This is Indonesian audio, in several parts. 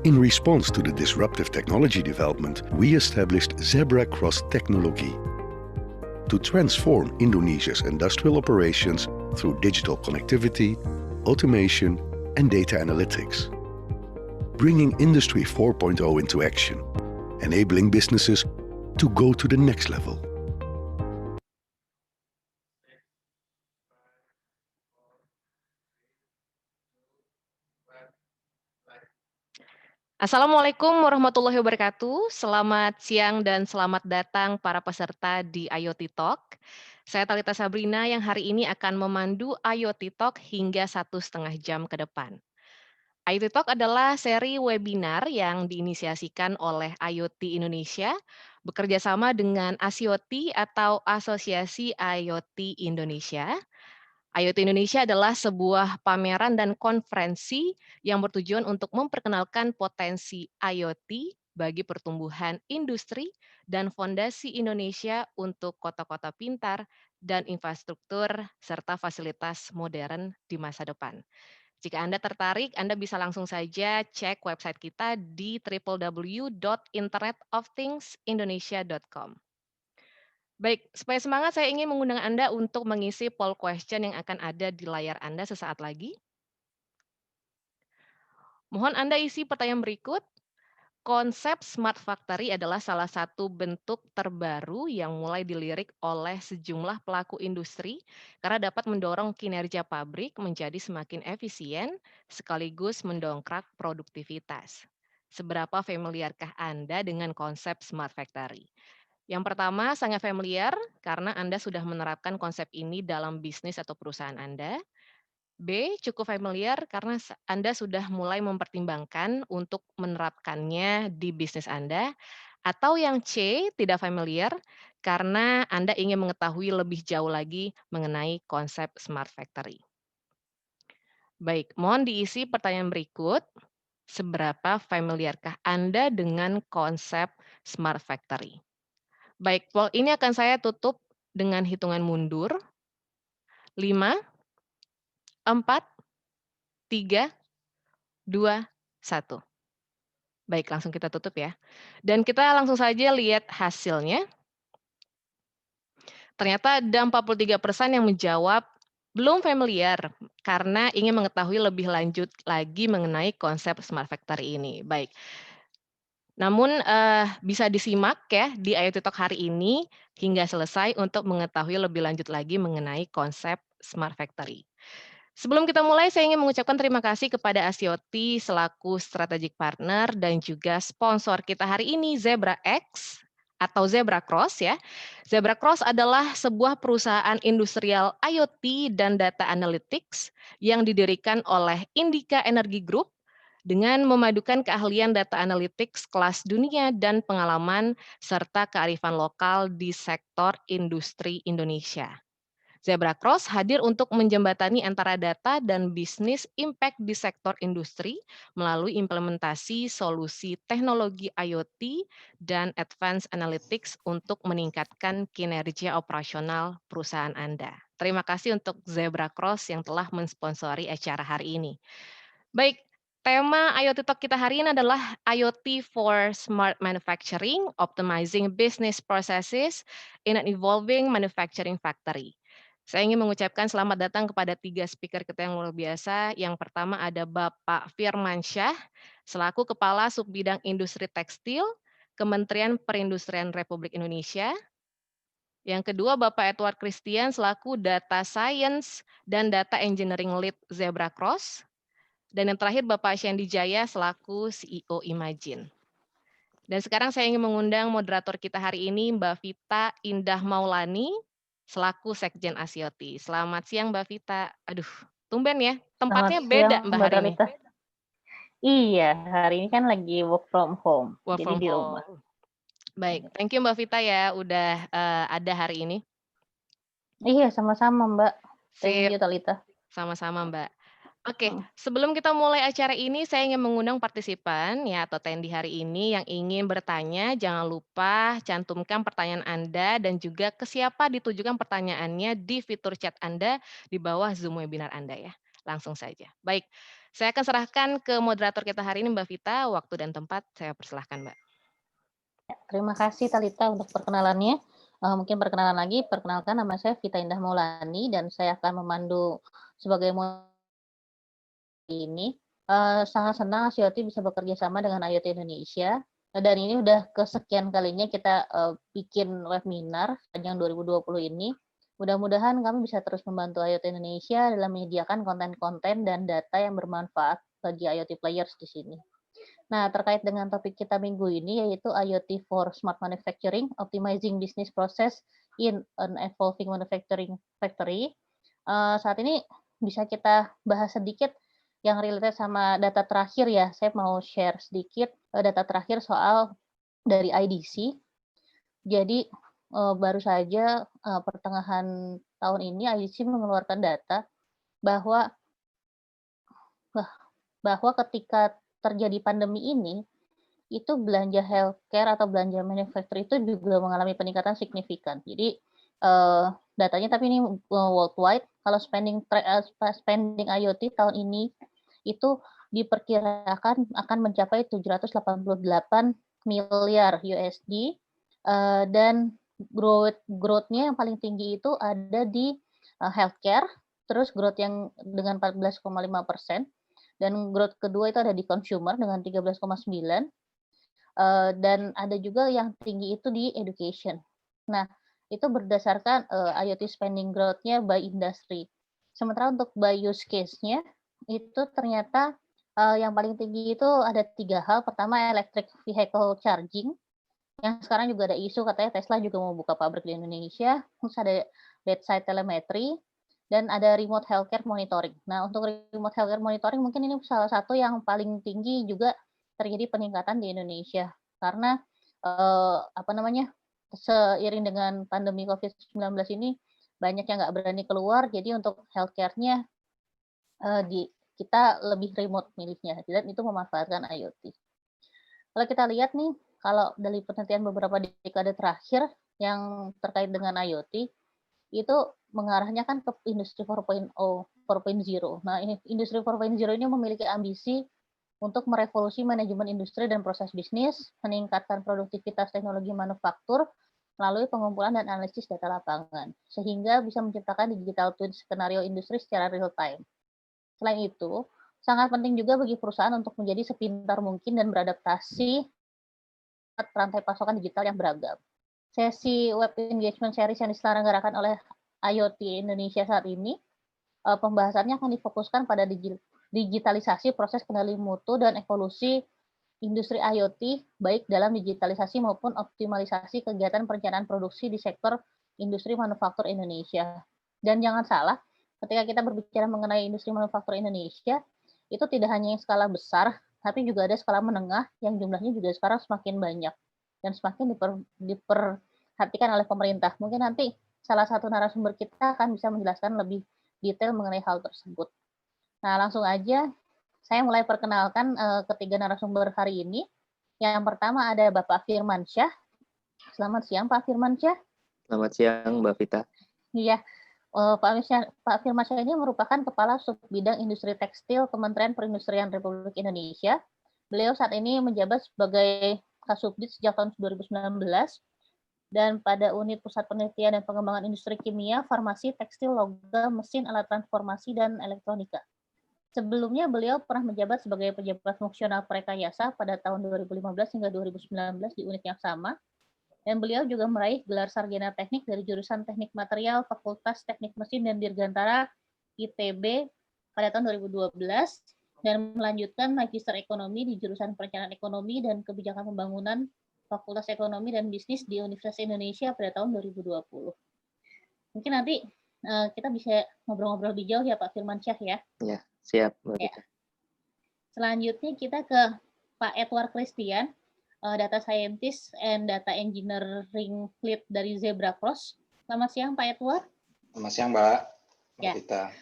In response to the disruptive technology development, we established Zebra Cross Technology to transform Indonesia's industrial operations through digital connectivity, automation, and data analytics, bringing Industry 4.0 into action, enabling businesses to go to the next level. Assalamualaikum warahmatullahi wabarakatuh. Selamat siang dan selamat datang para peserta di IoT Talk. Saya Thalita Sabrina yang hari ini akan memandu IoT Talk hingga 1,5 jam ke depan. IoT Talk adalah seri webinar yang diinisiasikan oleh IoT Indonesia bekerja sama dengan ASIOTI atau Asosiasi IoT Indonesia. IoT Indonesia adalah sebuah pameran dan konferensi yang bertujuan untuk memperkenalkan potensi IoT bagi pertumbuhan industri dan fondasi Indonesia untuk kota-kota pintar dan infrastruktur serta fasilitas modern di masa depan. Jika Anda tertarik, Anda bisa langsung saja cek website kita di www.internetofthingsindonesia.com. Baik, supaya semangat saya ingin mengundang Anda untuk mengisi poll question yang akan ada di layar Anda sesaat lagi. Mohon Anda isi pertanyaan berikut. Konsep Smart Factory adalah salah satu bentuk terbaru yang mulai dilirik oleh sejumlah pelaku industri karena dapat mendorong kinerja pabrik menjadi semakin efisien sekaligus mendongkrak produktivitas. Seberapa familiarkah Anda dengan konsep Smart Factory? Yang pertama, sangat familiar karena Anda sudah menerapkan konsep ini dalam bisnis atau perusahaan Anda. B, cukup familiar karena Anda sudah mulai mempertimbangkan untuk menerapkannya di bisnis Anda. Atau yang C, tidak familiar karena Anda ingin mengetahui lebih jauh lagi mengenai konsep Smart Factory. Baik, mohon diisi pertanyaan berikut. Seberapa familiarkah Anda dengan konsep Smart Factory? Baik, poll ini akan saya tutup dengan hitungan mundur. 5, 4, 3, 2, 1. Baik, langsung kita tutup ya. Dan kita langsung saja lihat hasilnya. Ternyata ada 43% yang menjawab belum familiar karena ingin mengetahui lebih lanjut lagi mengenai konsep Smart Factory ini. Baik. Namun bisa disimak ya di IoT Talk hari ini hingga selesai untuk mengetahui lebih lanjut lagi mengenai konsep Smart Factory. Sebelum kita mulai, saya ingin mengucapkan terima kasih kepada ASIOTI selaku strategic partner dan juga sponsor kita hari ini, Zebra X atau Zebra Cross ya. Zebra Cross adalah sebuah perusahaan industrial IoT dan data analytics yang didirikan oleh Indika Energy Group dengan memadukan keahlian data analytics kelas dunia dan pengalaman serta kearifan lokal di sektor industri Indonesia. Zebra Cross hadir untuk menjembatani antara data dan bisnis impact di sektor industri melalui implementasi solusi teknologi IoT dan advanced analytics untuk meningkatkan kinerja operasional perusahaan Anda. Terima kasih untuk Zebra Cross yang telah mensponsori acara hari ini. Baik, tema IoT Talk kita hari ini adalah IoT for Smart Manufacturing, Optimizing Business Processes in an Evolving Manufacturing Factory. Saya ingin mengucapkan selamat datang kepada 3 speaker kita yang luar biasa. Yang pertama ada Bapak Firmansyah, selaku Kepala Subbidang Industri Tekstil, Kementerian Perindustrian Republik Indonesia. Yang kedua Bapak Edward Christian, selaku Data Science dan Data Engineering Lead Zebra Cross. Dan yang terakhir Bapak Shandy Jaya, selaku CEO Imagine. Dan sekarang saya ingin mengundang moderator kita hari ini, Mbak Vita Indah Maulani, selaku Sekjen ASIOTI. Selamat siang Mbak Vita. Aduh, tumben ya, tempatnya Selamat beda siang, Mbak hari ini. Thalita. Iya, hari ini kan lagi work from home, Work jadi from di rumah. home. Baik, thank you Mbak Vita ya, udah ada hari ini. Iya, sama-sama Mbak. Thank Sip, you, Thalita. sama-sama Mbak. Oke, sebelum kita mulai acara ini, saya ingin mengundang partisipan ya atau attendee hari ini yang ingin bertanya, jangan lupa cantumkan pertanyaan Anda dan juga ke siapa ditujukan pertanyaannya di fitur chat Anda di bawah Zoom webinar Anda ya. Langsung saja. Baik, Saya akan serahkan ke moderator kita hari ini, Mbak Vita. Waktu dan tempat saya persilahkan, Mbak. Terima kasih Talita untuk perkenalannya. Mungkin perkenalan lagi, perkenalkan nama saya Vita Indah Maulani dan saya akan memandu sebagai moderator ini. Sangat senang Asyoti bisa bekerja sama dengan IoT Indonesia. Dan ini udah kesekian kalinya kita bikin webinar sepanjang 2020 ini. Mudah-mudahan kami bisa terus membantu IoT Indonesia dalam menyediakan konten-konten dan data yang bermanfaat bagi IoT players di sini. Nah, terkait dengan topik kita minggu ini, yaitu IoT for Smart Manufacturing, Optimizing Business Process in an Evolving Manufacturing Factory. Saat ini bisa kita bahas sedikit yang related sama data terakhir ya. Saya mau share sedikit data terakhir soal dari IDC. Jadi, baru saja pertengahan tahun ini IDC mengeluarkan data bahwa ketika terjadi pandemi ini, itu belanja healthcare atau belanja manufacturing itu juga mengalami peningkatan signifikan. Jadi datanya tapi ini worldwide, kalau spending IoT tahun ini itu diperkirakan akan mencapai 788 miliar USD, dan growth-nya yang paling tinggi itu ada di healthcare, terus growth yang dengan 14,5%, dan growth kedua itu ada di consumer dengan 13,9%, dan ada juga yang tinggi itu di education. Nah, itu berdasarkan IoT spending growth-nya by industry. Sementara untuk by use case-nya, itu ternyata yang paling tinggi itu ada 3 hal. Pertama, electric vehicle charging, yang sekarang juga ada isu katanya Tesla juga mau buka pabrik di Indonesia. Terus ada bedside telemetry, dan ada remote healthcare monitoring. Nah, untuk remote healthcare monitoring mungkin ini salah satu yang paling tinggi juga terjadi peningkatan di Indonesia. Karena seiring dengan pandemi COVID-19 ini banyak yang nggak berani keluar, jadi untuk healthcare-nya kita lebih remote milihnya, dan itu memanfaatkan IoT. Kalau kita lihat nih, kalau dari penelitian beberapa dekade terakhir yang terkait dengan IoT, itu mengarahnya kan ke industri 4.0. Nah, industri 4.0 ini memiliki ambisi untuk merevolusi manajemen industri dan proses bisnis, meningkatkan produktivitas teknologi manufaktur melalui pengumpulan dan analisis data lapangan, sehingga bisa menciptakan digital twin skenario industri secara real time. Selain itu, sangat penting juga bagi perusahaan untuk menjadi sepintar mungkin dan beradaptasi rantai pasokan digital yang beragam. Sesi web engagement series yang diselenggarakan oleh IoT Indonesia saat ini, pembahasannya akan difokuskan pada digitalisasi proses kendali mutu dan evolusi industri IoT, baik dalam digitalisasi maupun optimalisasi kegiatan perencanaan produksi di sektor industri manufaktur Indonesia. Dan jangan salah, ketika kita berbicara mengenai industri manufaktur Indonesia, itu tidak hanya yang skala besar, tapi juga ada skala menengah yang jumlahnya juga sekarang semakin banyak dan semakin diperhatikan oleh pemerintah. Mungkin nanti salah satu narasumber kita akan bisa menjelaskan lebih detail mengenai hal tersebut. Nah, langsung aja saya mulai perkenalkan ketiga narasumber hari ini. Yang pertama ada Bapak Firmansyah. Selamat siang, Pak Firmansyah. Selamat siang, Mbak Vita. Iya, Pak Firmansyah ini merupakan Kepala Subbidang Industri Tekstil Kementerian Perindustrian Republik Indonesia. Beliau saat ini menjabat sebagai Kasubdit sejak tahun 2019, dan pada unit Pusat Penelitian dan Pengembangan Industri Kimia, Farmasi, Tekstil, Logam, Mesin, Alat Transformasi, dan Elektronika. Sebelumnya beliau pernah menjabat sebagai pejabat fungsional Prekayasa pada tahun 2015 hingga 2019 di unit yang sama. Dan beliau juga meraih gelar sarjana teknik dari jurusan Teknik Material Fakultas Teknik Mesin dan Dirgantara ITB pada tahun 2012, dan melanjutkan Magister Ekonomi di jurusan Perencanaan Ekonomi dan Kebijakan Pembangunan Fakultas Ekonomi dan Bisnis di Universitas Indonesia pada tahun 2020. Mungkin nanti kita bisa ngobrol-ngobrol lebih jauh ya Pak Firmansyah ya. Ya, siap, Mbak Vita. Selanjutnya kita ke Pak Edward Christian, Data Scientist and Data Engineering Lead dari Zebra Cross. Selamat siang Pak Edward. Selamat siang Mbak Vita.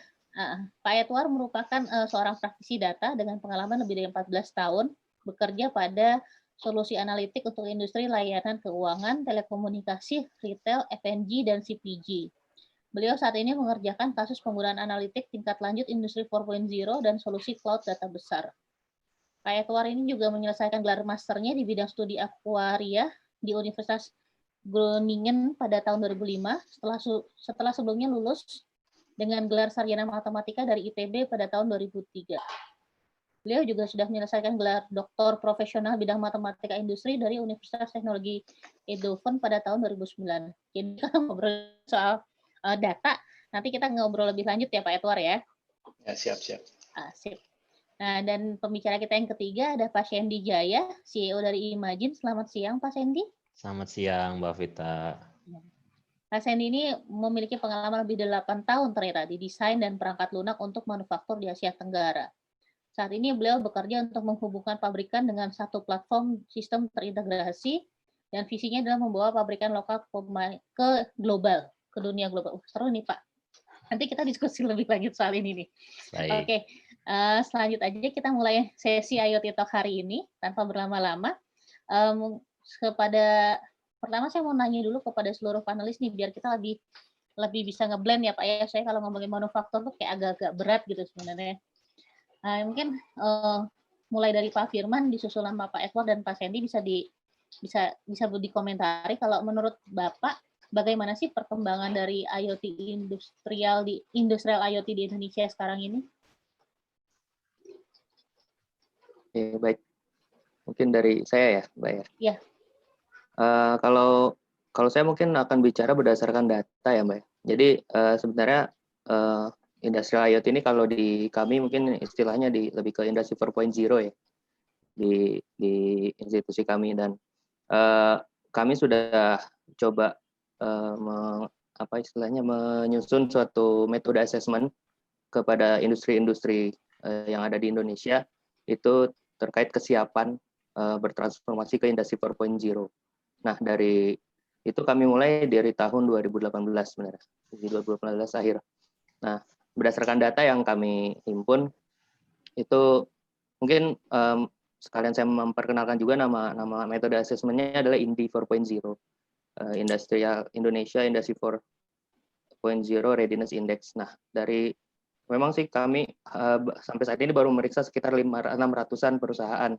Pak Edward merupakan seorang praktisi data dengan pengalaman lebih dari 14 tahun bekerja pada solusi analitik untuk industri layanan keuangan, telekomunikasi, retail, F&G, dan CPG. Beliau saat ini mengerjakan kasus penggunaan analitik tingkat lanjut Industri 4.0 dan solusi cloud data besar. Pak Edward ini juga menyelesaikan gelar masternya di bidang studi akuaria di Universitas Groningen pada tahun 2005, setelah sebelumnya lulus dengan gelar sarjana matematika dari ITB pada tahun 2003. Beliau juga sudah menyelesaikan gelar doktor profesional bidang matematika industri dari Universitas Teknologi Eindhoven pada tahun 2009. Jadi kalau ngobrol soal data, nanti kita ngobrol lebih lanjut ya Pak Edward ya. Ya, siap. Sip. Nah, dan pembicara kita yang ketiga ada Pak Sandy Jaya, CEO dari Imagine. Selamat siang Pak Sandy. Selamat siang Mbak Vita. Pak Sandy ini memiliki pengalaman lebih dari 8 tahun ternyata di desain dan perangkat lunak untuk manufaktur di Asia Tenggara. Saat ini beliau bekerja untuk menghubungkan pabrikan dengan satu platform sistem terintegrasi dan visinya adalah membawa pabrikan lokal ke global, ke dunia global. Seru nih Pak. Nanti kita diskusi lebih lanjut soal ini nih. Oke, selanjutnya aja kita mulai sesi IoT Talk hari ini tanpa berlama-lama. Pertama saya mau nanya dulu kepada seluruh panelis nih biar kita lebih bisa ngeblend ya Pak ya. Saya kalau ngomongin manufaktur tuh kayak agak-agak berat gitu sebenarnya. Mungkin mulai dari Pak Firman disusul sama Pak Edward dan Pak Sandy bisa dikomentari kalau menurut Bapak bagaimana sih perkembangan dari IoT industrial IoT di Indonesia sekarang ini? Ya, baik. Mungkin dari saya ya, Mbak ya. Ya. Kalau saya mungkin akan bicara berdasarkan data ya, Mbak. Jadi sebenarnya industrial IoT ini kalau di kami mungkin istilahnya lebih ke industri 4.0 ya di institusi kami, dan kami sudah coba menyusun suatu metode assessment kepada industri-industri yang ada di Indonesia itu terkait kesiapan bertransformasi ke industri 4.0. Nah, dari itu kami mulai dari tahun 2018 sebenarnya, di 2018 akhir. Nah, berdasarkan data yang kami himpun itu mungkin sekalian saya memperkenalkan juga nama metode asesmennya adalah INDI 4.0, Industrial Indonesia Industry 4.0 Readiness Index. Nah, memang sih kami sampai saat ini baru meriksa sekitar 600-an perusahaan,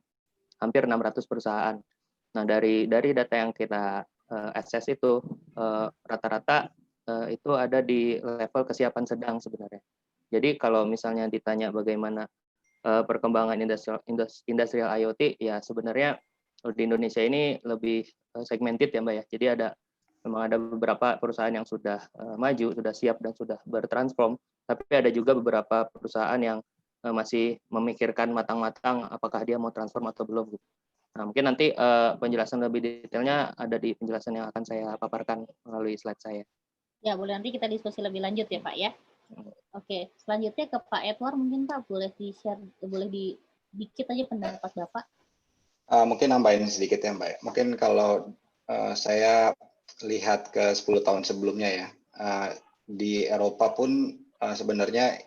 hampir 600 perusahaan. Nah, dari data yang kita akses itu rata-rata itu ada di level kesiapan sedang sebenarnya. Jadi kalau misalnya ditanya bagaimana perkembangan industrial IoT, ya sebenarnya di Indonesia ini lebih segmented ya Mbak ya. Jadi memang ada beberapa perusahaan yang sudah maju, sudah siap dan sudah bertransform, tapi ada juga beberapa perusahaan yang masih memikirkan matang-matang apakah dia mau transform atau belum. Nah, mungkin nanti penjelasan lebih detailnya ada di penjelasan yang akan saya paparkan melalui slide saya. Ya, boleh nanti kita diskusi lebih lanjut ya Pak ya. Oke, selanjutnya ke Pak Edward mungkin Pak boleh di-share, dikit aja pendapat Bapak. Mungkin nambahin sedikit ya Mbak. Mungkin kalau saya lihat ke 10 tahun sebelumnya ya, di Eropa pun sebenarnya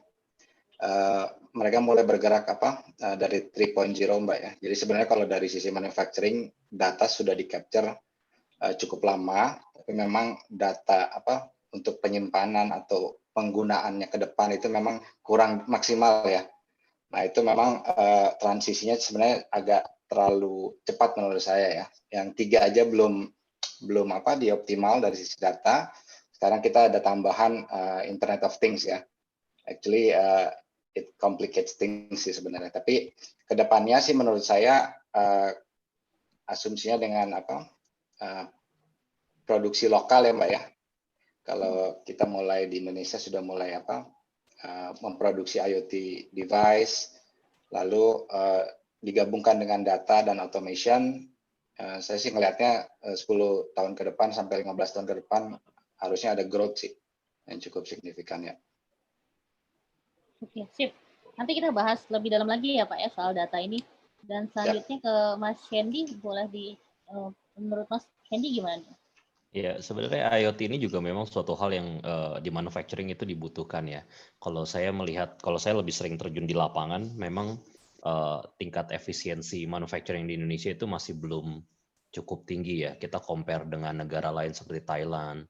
mereka mulai bergerak dari 3.0 Mbak ya. Jadi sebenarnya kalau dari sisi manufacturing data sudah di-capture cukup lama, tapi memang data untuk penyimpanan atau penggunaannya ke depan itu memang kurang maksimal ya. Nah, itu memang transisinya sebenarnya agak terlalu cepat menurut saya ya. Yang 3 aja belum dioptimal dari sisi data. Sekarang kita ada tambahan Internet of Things ya. Actually it complicates things sih sebenarnya. Tapi kedepannya sih menurut saya asumsinya dengan produksi lokal ya Mbak ya. Kalau kita mulai di Indonesia sudah mulai memproduksi IoT device, lalu digabungkan dengan data dan automation, saya sih ngelihatnya 10 tahun ke depan sampai 15 tahun ke depan harusnya ada growth sih yang cukup signifikan ya. Oke, sip. Nanti kita bahas lebih dalam lagi ya Pak ya soal data ini. Dan selanjutnya ke Mas Sandy, boleh menurut Mas Sandy gimana? Ya, sebenarnya IoT ini juga memang suatu hal yang di manufacturing itu dibutuhkan ya. Kalau saya lebih sering terjun di lapangan, memang tingkat efisiensi manufacturing di Indonesia itu masih belum cukup tinggi ya. Kita compare dengan negara lain seperti Thailand,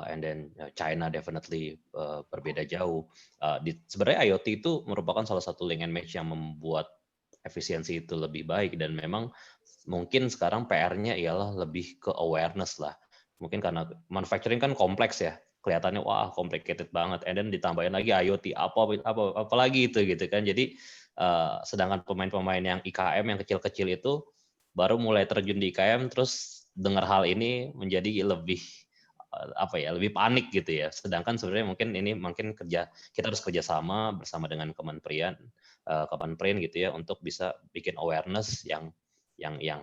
and then China definitely berbeda jauh. Sebenarnya IoT itu merupakan salah satu link and match yang membuat efisiensi itu lebih baik, dan memang mungkin sekarang PR-nya ialah lebih ke awareness lah. Mungkin karena manufacturing kan kompleks ya, kelihatannya wah complicated banget, and then ditambahin lagi IoT apa lagi itu gitu kan. Jadi sedangkan pemain-pemain yang IKM yang kecil-kecil itu baru mulai terjun di IKM, terus dengar hal ini menjadi lebih lebih panik gitu ya. Sedangkan sebenarnya mungkin kita harus kerjasama bersama dengan Kementerian gitu ya, untuk bisa bikin awareness yang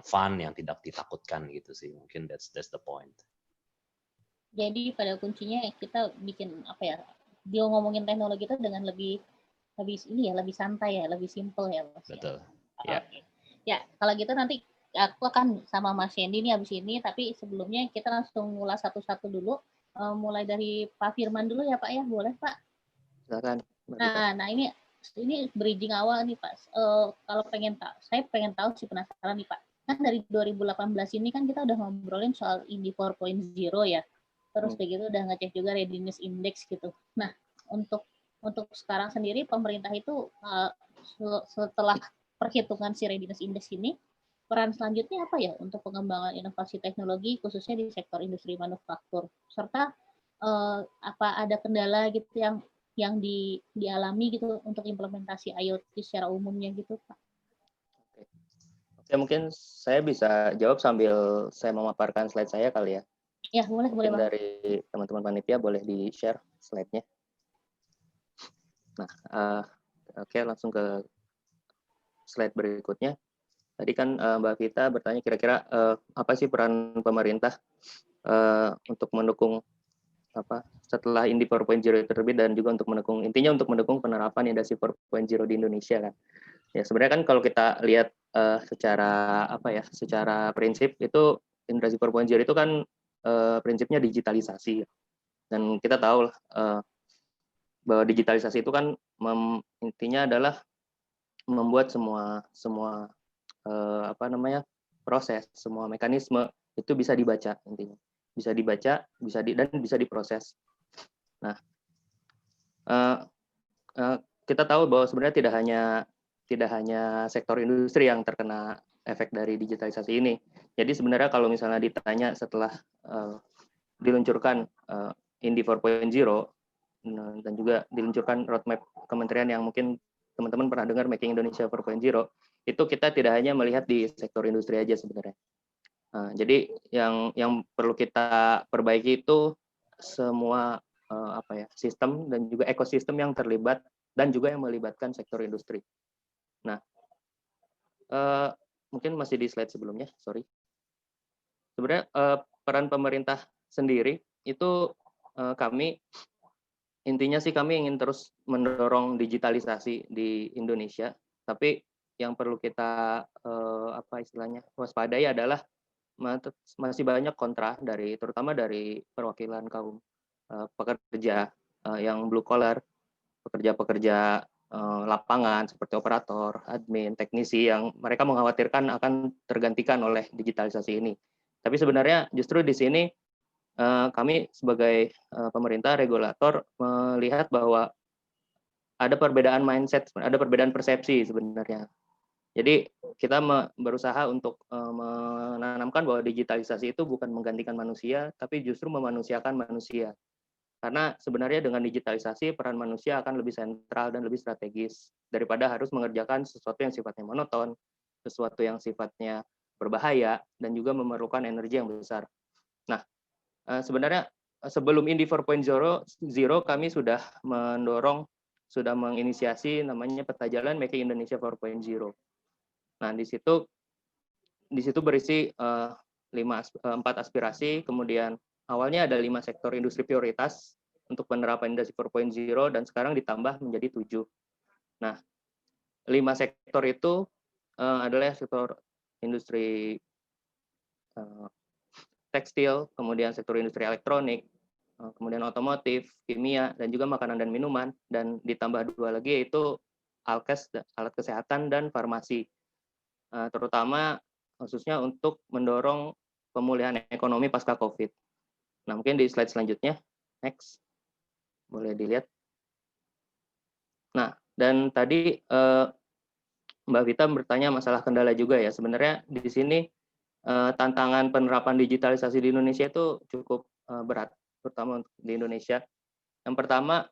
fun, yang tidak ditakutkan gitu sih. Mungkin that's the point. Jadi pada kuncinya kita bikin dia ngomongin teknologi itu dengan lebih santai ya, lebih simple ya Mas. Betul. Ya. Okay. Ya, kalau gitu nanti aku akan sama Mas Yendi nih habis ini, tapi sebelumnya kita langsung ngulas satu-satu dulu. Mulai dari Pak Firman dulu ya Pak ya, boleh Pak? Silakan. Nah ini bridging awal nih Pak. Kalau saya pengen tahu sih, penasaran nih Pak. Kan dari 2018 ini kan kita udah ngobrolin soal Indie 4.0 ya. Terus begitu udah ngecek juga readiness index gitu. Nah, untuk sekarang sendiri pemerintah itu setelah perhitungan si readiness index ini, peran selanjutnya apa ya untuk pengembangan inovasi teknologi khususnya di sektor industri manufaktur, serta apa ada kendala gitu yang dialami gitu untuk implementasi IoT secara umumnya gitu Pak? Oke, mungkin saya bisa jawab sambil saya memaparkan slide saya kali ya. Ya, boleh Bang. Dari teman-teman panitia boleh di-share slide-nya. Nah, oke, langsung ke slide berikutnya. Tadi kan Mbak Vita bertanya kira-kira apa sih peran pemerintah untuk mendukung setelah Indie 4.0 terbit, dan juga untuk mendukung penerapan Industri 4.0 di Indonesia kan. Ya sebenarnya kan kalau kita lihat secara prinsip itu Industri 4.0 itu kan prinsipnya digitalisasi, dan kita tahu bahwa digitalisasi itu kan intinya adalah membuat semua proses, semua mekanisme itu bisa dibaca, intinya bisa dibaca, dan bisa diproses. Nah, kita tahu bahwa sebenarnya tidak hanya sektor industri yang terkena efek dari digitalisasi ini. Jadi sebenarnya kalau misalnya ditanya setelah diluncurkan Indie 4.0 dan juga diluncurkan roadmap kementerian yang mungkin teman-teman pernah dengar, Making Indonesia 4.0, itu kita tidak hanya melihat di sektor industri aja sebenarnya. Jadi yang perlu kita perbaiki itu semua sistem dan juga ekosistem yang terlibat dan juga yang melibatkan sektor industri. Nah, mungkin masih di slide sebelumnya, sorry. Sebenarnya peran pemerintah sendiri itu intinya sih kami ingin terus mendorong digitalisasi di Indonesia, tapi yang perlu kita waspadai adalah masih banyak kontra terutama dari perwakilan kaum pekerja yang blue collar, pekerja-pekerja lapangan seperti operator, admin, teknisi, yang mereka mengkhawatirkan akan tergantikan oleh digitalisasi ini. Tapi sebenarnya justru di sini kami sebagai pemerintah regulator melihat bahwa ada perbedaan mindset, ada perbedaan persepsi sebenarnya. Jadi kita berusaha untuk menanamkan bahwa digitalisasi itu bukan menggantikan manusia, tapi justru memanusiakan manusia. Karena sebenarnya dengan digitalisasi, peran manusia akan lebih sentral dan lebih strategis daripada harus mengerjakan sesuatu yang sifatnya monoton, sesuatu yang sifatnya berbahaya, dan juga memerlukan energi yang besar. Nah, sebenarnya sebelum Indie 4.0 kami sudah menginisiasi namanya peta jalan Making Indonesia 4.0. Nah, di situ berisi 4 aspirasi, kemudian awalnya ada 5 sektor industri prioritas untuk penerapan Industri 4.0, dan sekarang ditambah menjadi 7. Nah, 5 sektor itu adalah sektor industri tekstil, kemudian sektor industri elektronik, kemudian otomotif, kimia, dan juga makanan dan minuman, dan ditambah 2 lagi yaitu alkes, alat kesehatan, dan farmasi. Terutama khususnya untuk mendorong pemulihan ekonomi pasca COVID. Nah, mungkin di slide selanjutnya, next, boleh dilihat. Nah, dan tadi Mbak Vita bertanya masalah kendala juga ya. Sebenarnya di sini tantangan penerapan digitalisasi di Indonesia itu cukup berat, terutama untuk di Indonesia. Yang pertama,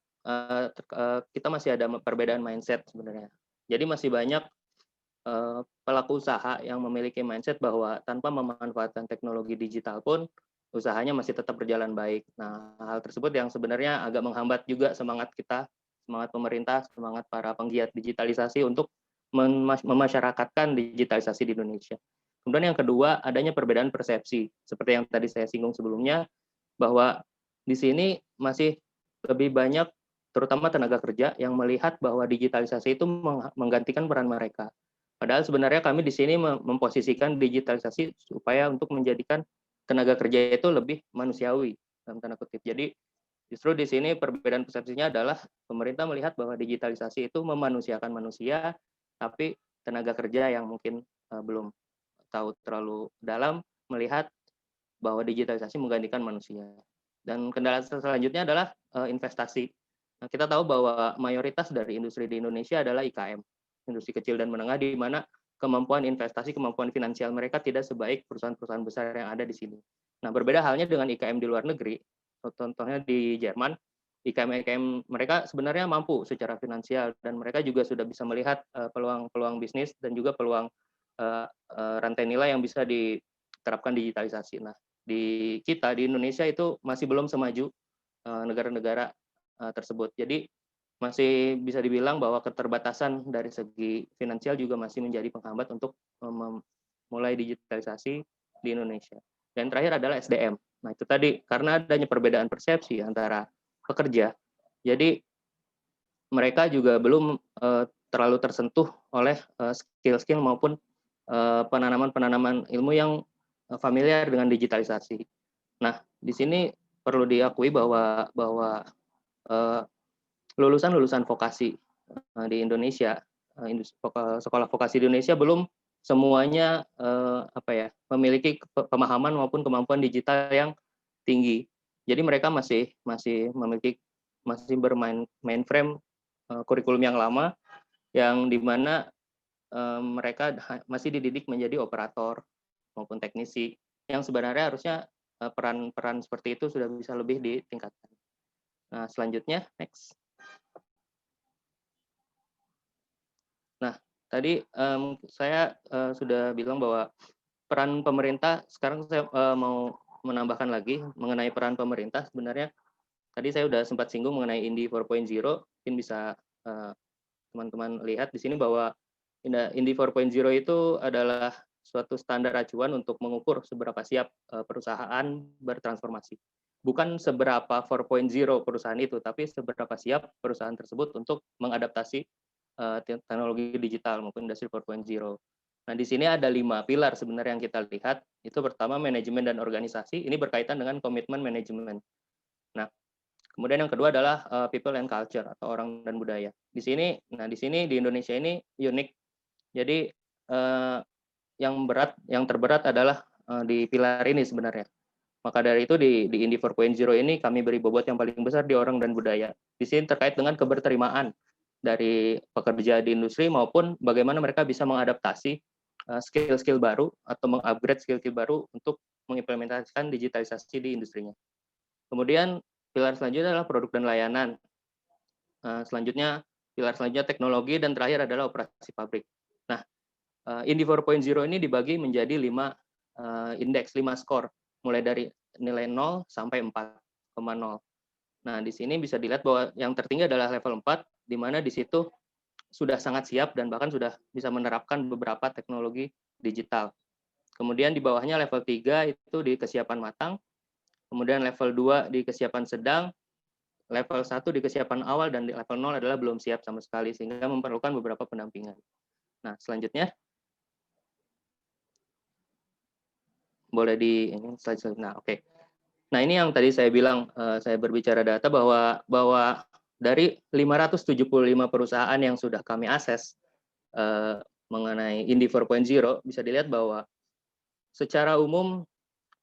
kita masih ada perbedaan mindset sebenarnya. Jadi masih banyak pelaku usaha yang memiliki mindset bahwa tanpa memanfaatkan teknologi digital pun usahanya masih tetap berjalan baik. Nah, hal tersebut yang sebenarnya agak menghambat juga semangat kita, semangat pemerintah, semangat para penggiat digitalisasi untuk memasyarakatkan digitalisasi di Indonesia. Kemudian yang kedua, adanya perbedaan persepsi. Seperti yang tadi saya singgung sebelumnya, bahwa di sini masih lebih banyak, terutama tenaga kerja, yang melihat bahwa digitalisasi itu menggantikan peran mereka. Padahal sebenarnya kami di sini memposisikan digitalisasi supaya untuk menjadikan tenaga kerja itu lebih manusiawi, dalam tanda kutip. Jadi justru di sini perbedaan persepsinya adalah pemerintah melihat bahwa digitalisasi itu memanusiakan manusia, tapi tenaga kerja yang mungkin belum tahu terlalu dalam melihat bahwa digitalisasi menggantikan manusia. Dan kendala selanjutnya adalah investasi. Nah, kita tahu bahwa mayoritas dari industri di Indonesia adalah IKM, industri kecil dan menengah, di mana kemampuan investasi, kemampuan finansial mereka tidak sebaik perusahaan-perusahaan besar yang ada di sini. Nah, berbeda halnya dengan IKM di luar negeri, contohnya di Jerman, IKM mereka sebenarnya mampu secara finansial dan mereka juga sudah bisa melihat peluang-peluang bisnis dan juga peluang rantai nilai yang bisa diterapkan digitalisasi. Nah, di kita di Indonesia itu masih belum semaju negara-negara tersebut. Jadi masih bisa dibilang bahwa keterbatasan dari segi finansial juga masih menjadi penghambat untuk memulai digitalisasi di Indonesia. Dan terakhir adalah SDM. Nah, itu tadi karena adanya perbedaan persepsi antara pekerja, jadi mereka juga belum terlalu tersentuh oleh skill-skill maupun penanaman-penanaman ilmu yang familiar dengan digitalisasi. Nah, di sini perlu diakui bahwa lulusan-lulusan vokasi di Indonesia, sekolah vokasi di Indonesia belum semuanya memiliki pemahaman maupun kemampuan digital yang tinggi. Jadi mereka masih bermain mainframe kurikulum yang lama, yang dimana mereka masih dididik menjadi operator maupun teknisi, yang sebenarnya harusnya peran-peran seperti itu sudah bisa lebih ditingkatkan. Nah, selanjutnya, next. Nah, tadi saya sudah bilang bahwa peran pemerintah, sekarang saya mau menambahkan lagi mengenai peran pemerintah. Sebenarnya tadi saya sudah sempat singgung mengenai Indie 4.0, mungkin bisa teman-teman lihat di sini bahwa Indie 4.0 itu adalah suatu standar acuan untuk mengukur seberapa siap perusahaan bertransformasi. Bukan seberapa 4.0 perusahaan itu, tapi seberapa siap perusahaan tersebut untuk mengadaptasi teknologi digital maupun industri 4.0. Nah, di sini ada 5 pilar sebenarnya yang kita lihat. Itu pertama manajemen dan organisasi. Ini berkaitan dengan komitmen manajemen. Nah, kemudian yang kedua adalah people and culture atau orang dan budaya. Di sini di Indonesia ini unik. Jadi yang terberat adalah di pilar ini sebenarnya. Maka dari itu di Indie 4.0 ini kami beri bobot yang paling besar di orang dan budaya. Di sini terkait dengan keberterimaan dari pekerja di industri maupun bagaimana mereka bisa mengadaptasi skill-skill baru atau mengupgrade skill-skill baru untuk mengimplementasikan digitalisasi di industrinya. Kemudian pilar selanjutnya adalah produk dan layanan. Pilar selanjutnya teknologi, dan terakhir adalah operasi pabrik. Nah, Indie 4.0 ini dibagi menjadi 5 indeks, 5 skor, mulai dari nilai 0 sampai 4,0. Nah, di sini bisa dilihat bahwa yang tertinggi adalah level 4, di mana di situ sudah sangat siap dan bahkan sudah bisa menerapkan beberapa teknologi digital. Kemudian di bawahnya level 3 itu di kesiapan matang, kemudian level 2 di kesiapan sedang, level 1 di kesiapan awal, dan di level 0 adalah belum siap sama sekali, sehingga memerlukan beberapa pendampingan. Nah, selanjutnya. Boleh di ini slide selanjutnya. Nah, oke. Nah, ini yang tadi saya bilang, saya berbicara data bahwa dari 575 perusahaan yang sudah kami akses mengenai Indie 4.0, bisa dilihat bahwa secara umum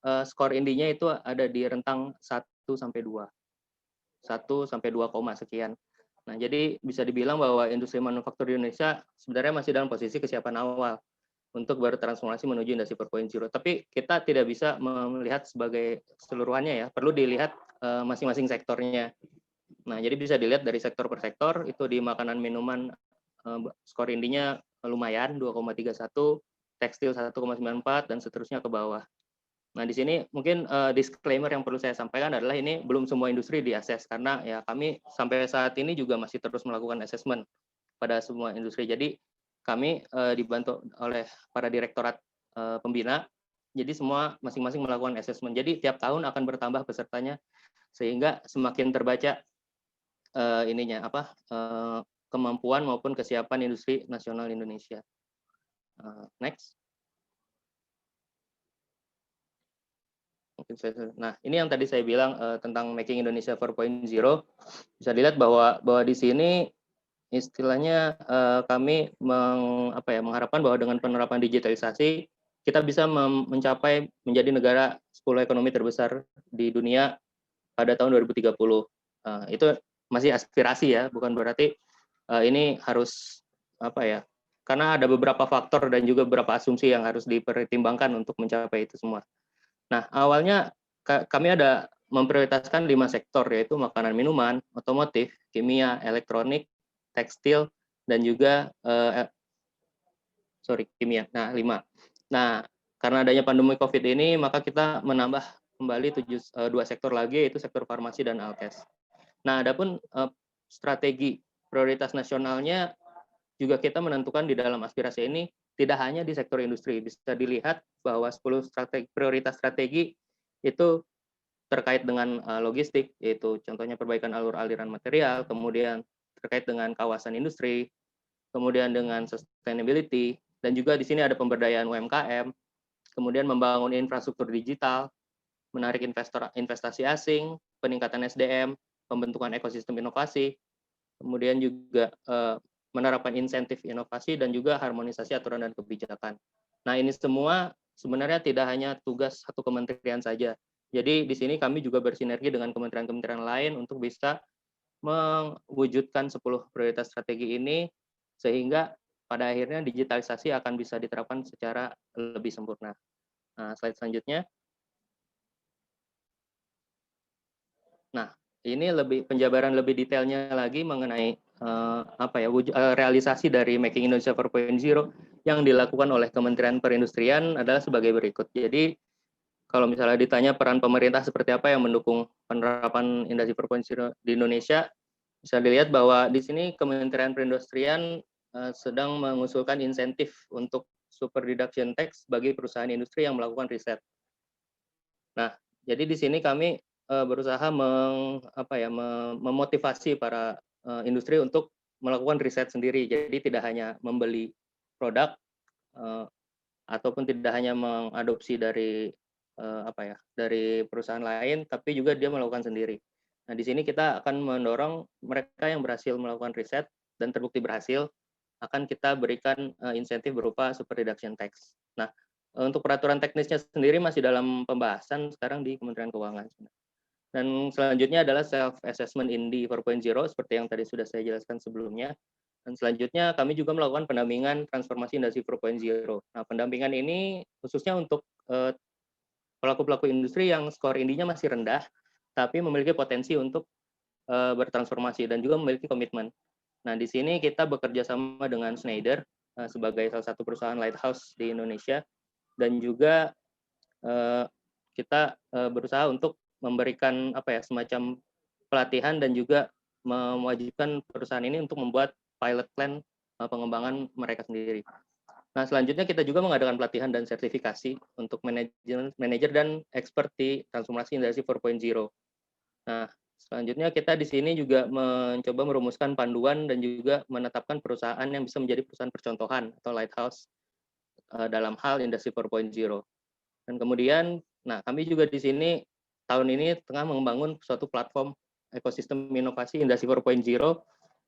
skor Indinya itu ada di rentang 1 sampai 2. 1 sampai 2, sekian. Nah, jadi bisa dibilang bahwa industri manufaktur di Indonesia sebenarnya masih dalam posisi kesiapan awal untuk bertransformasi menuju industri 4.0. Tapi kita tidak bisa melihat sebagai keseluruhannya ya, perlu dilihat masing-masing sektornya. Nah, jadi bisa dilihat dari sektor per sektor, itu di makanan minuman skor Indinya lumayan 2,31, tekstil 1,94 dan seterusnya ke bawah. Nah, di sini mungkin disclaimer yang perlu saya sampaikan adalah ini belum semua industri diakses karena ya kami sampai saat ini juga masih terus melakukan assessment pada semua industri. Jadi kami dibantu oleh para direktorat pembina. Jadi semua masing-masing melakukan assessment. Jadi tiap tahun akan bertambah pesertanya sehingga semakin terbaca kemampuan maupun kesiapan industri nasional Indonesia. Next. Nah, ini yang tadi saya bilang tentang Making Indonesia 4.0. Bisa dilihat bahwa di sini istilahnya kami mengharapkan bahwa dengan penerapan digitalisasi kita bisa mencapai menjadi negara 10 ekonomi terbesar di dunia pada tahun 2030. Itu masih aspirasi ya, bukan berarti ini harus karena ada beberapa faktor dan juga beberapa asumsi yang harus dipertimbangkan untuk mencapai itu semua. Nah, awalnya kami ada memprioritaskan 5 sektor, yaitu makanan minuman, otomotif, kimia, elektronik, tekstil, dan juga kimia. Nah, 5. Nah, karena adanya pandemi COVID ini, maka kita menambah kembali 2 sektor lagi, yaitu sektor farmasi dan alkes. Nah, adapun strategi prioritas nasionalnya juga kita menentukan di dalam aspirasi ini tidak hanya di sektor industri, bisa dilihat bahwa 10 prioritas strategi itu terkait dengan logistik, yaitu contohnya perbaikan alur aliran material, kemudian terkait dengan kawasan industri, kemudian dengan sustainability, dan juga di sini ada pemberdayaan UMKM, kemudian membangun infrastruktur digital, menarik investasi asing, peningkatan SDM, pembentukan ekosistem inovasi, kemudian juga menerapkan insentif inovasi dan juga harmonisasi aturan dan kebijakan. Nah, ini semua sebenarnya tidak hanya tugas satu kementerian saja. Jadi di sini kami juga bersinergi dengan kementerian-kementerian lain untuk bisa mewujudkan 10 prioritas strategi ini sehingga pada akhirnya digitalisasi akan bisa diterapkan secara lebih sempurna. Nah, slide selanjutnya. Nah, ini penjabaran lebih detailnya lagi mengenai realisasi dari Making Indonesia 4.0 yang dilakukan oleh Kementerian Perindustrian adalah sebagai berikut. Jadi kalau misalnya ditanya peran pemerintah seperti apa yang mendukung penerapan Industri 4.0 di Indonesia, bisa dilihat bahwa di sini Kementerian Perindustrian sedang mengusulkan insentif untuk super deduction tax bagi perusahaan industri yang melakukan riset. Nah, jadi di sini kami berusaha memotivasi para industri untuk melakukan riset sendiri. Jadi tidak hanya membeli produk ataupun tidak hanya mengadopsi dari perusahaan lain, tapi juga dia melakukan sendiri. Nah, di sini kita akan mendorong mereka yang berhasil melakukan riset dan terbukti berhasil akan kita berikan insentif berupa super deduction tax. Nah, untuk peraturan teknisnya sendiri masih dalam pembahasan sekarang di Kementerian Keuangan. Dan selanjutnya adalah self-assessment Indi 4.0, seperti yang tadi sudah saya jelaskan sebelumnya. Dan selanjutnya kami juga melakukan pendampingan transformasi Industri 4.0. Nah, pendampingan ini khususnya untuk pelaku-pelaku industri yang skor Indinya masih rendah, tapi memiliki potensi untuk bertransformasi dan juga memiliki komitmen. Nah, di sini kita bekerja sama dengan Schneider sebagai salah satu perusahaan lighthouse di Indonesia, dan juga kita berusaha untuk memberikan semacam pelatihan dan juga mewajibkan perusahaan ini untuk membuat pilot plan pengembangan mereka sendiri. Nah, selanjutnya kita juga mengadakan pelatihan dan sertifikasi untuk manajer dan expert di transformasi Industri 4.0. Nah, selanjutnya kita di sini juga mencoba merumuskan panduan dan juga menetapkan perusahaan yang bisa menjadi perusahaan percontohan atau lighthouse dalam hal Industri 4.0. Dan kemudian, kami juga di sini tahun ini tengah membangun suatu platform ekosistem inovasi Industri 4.0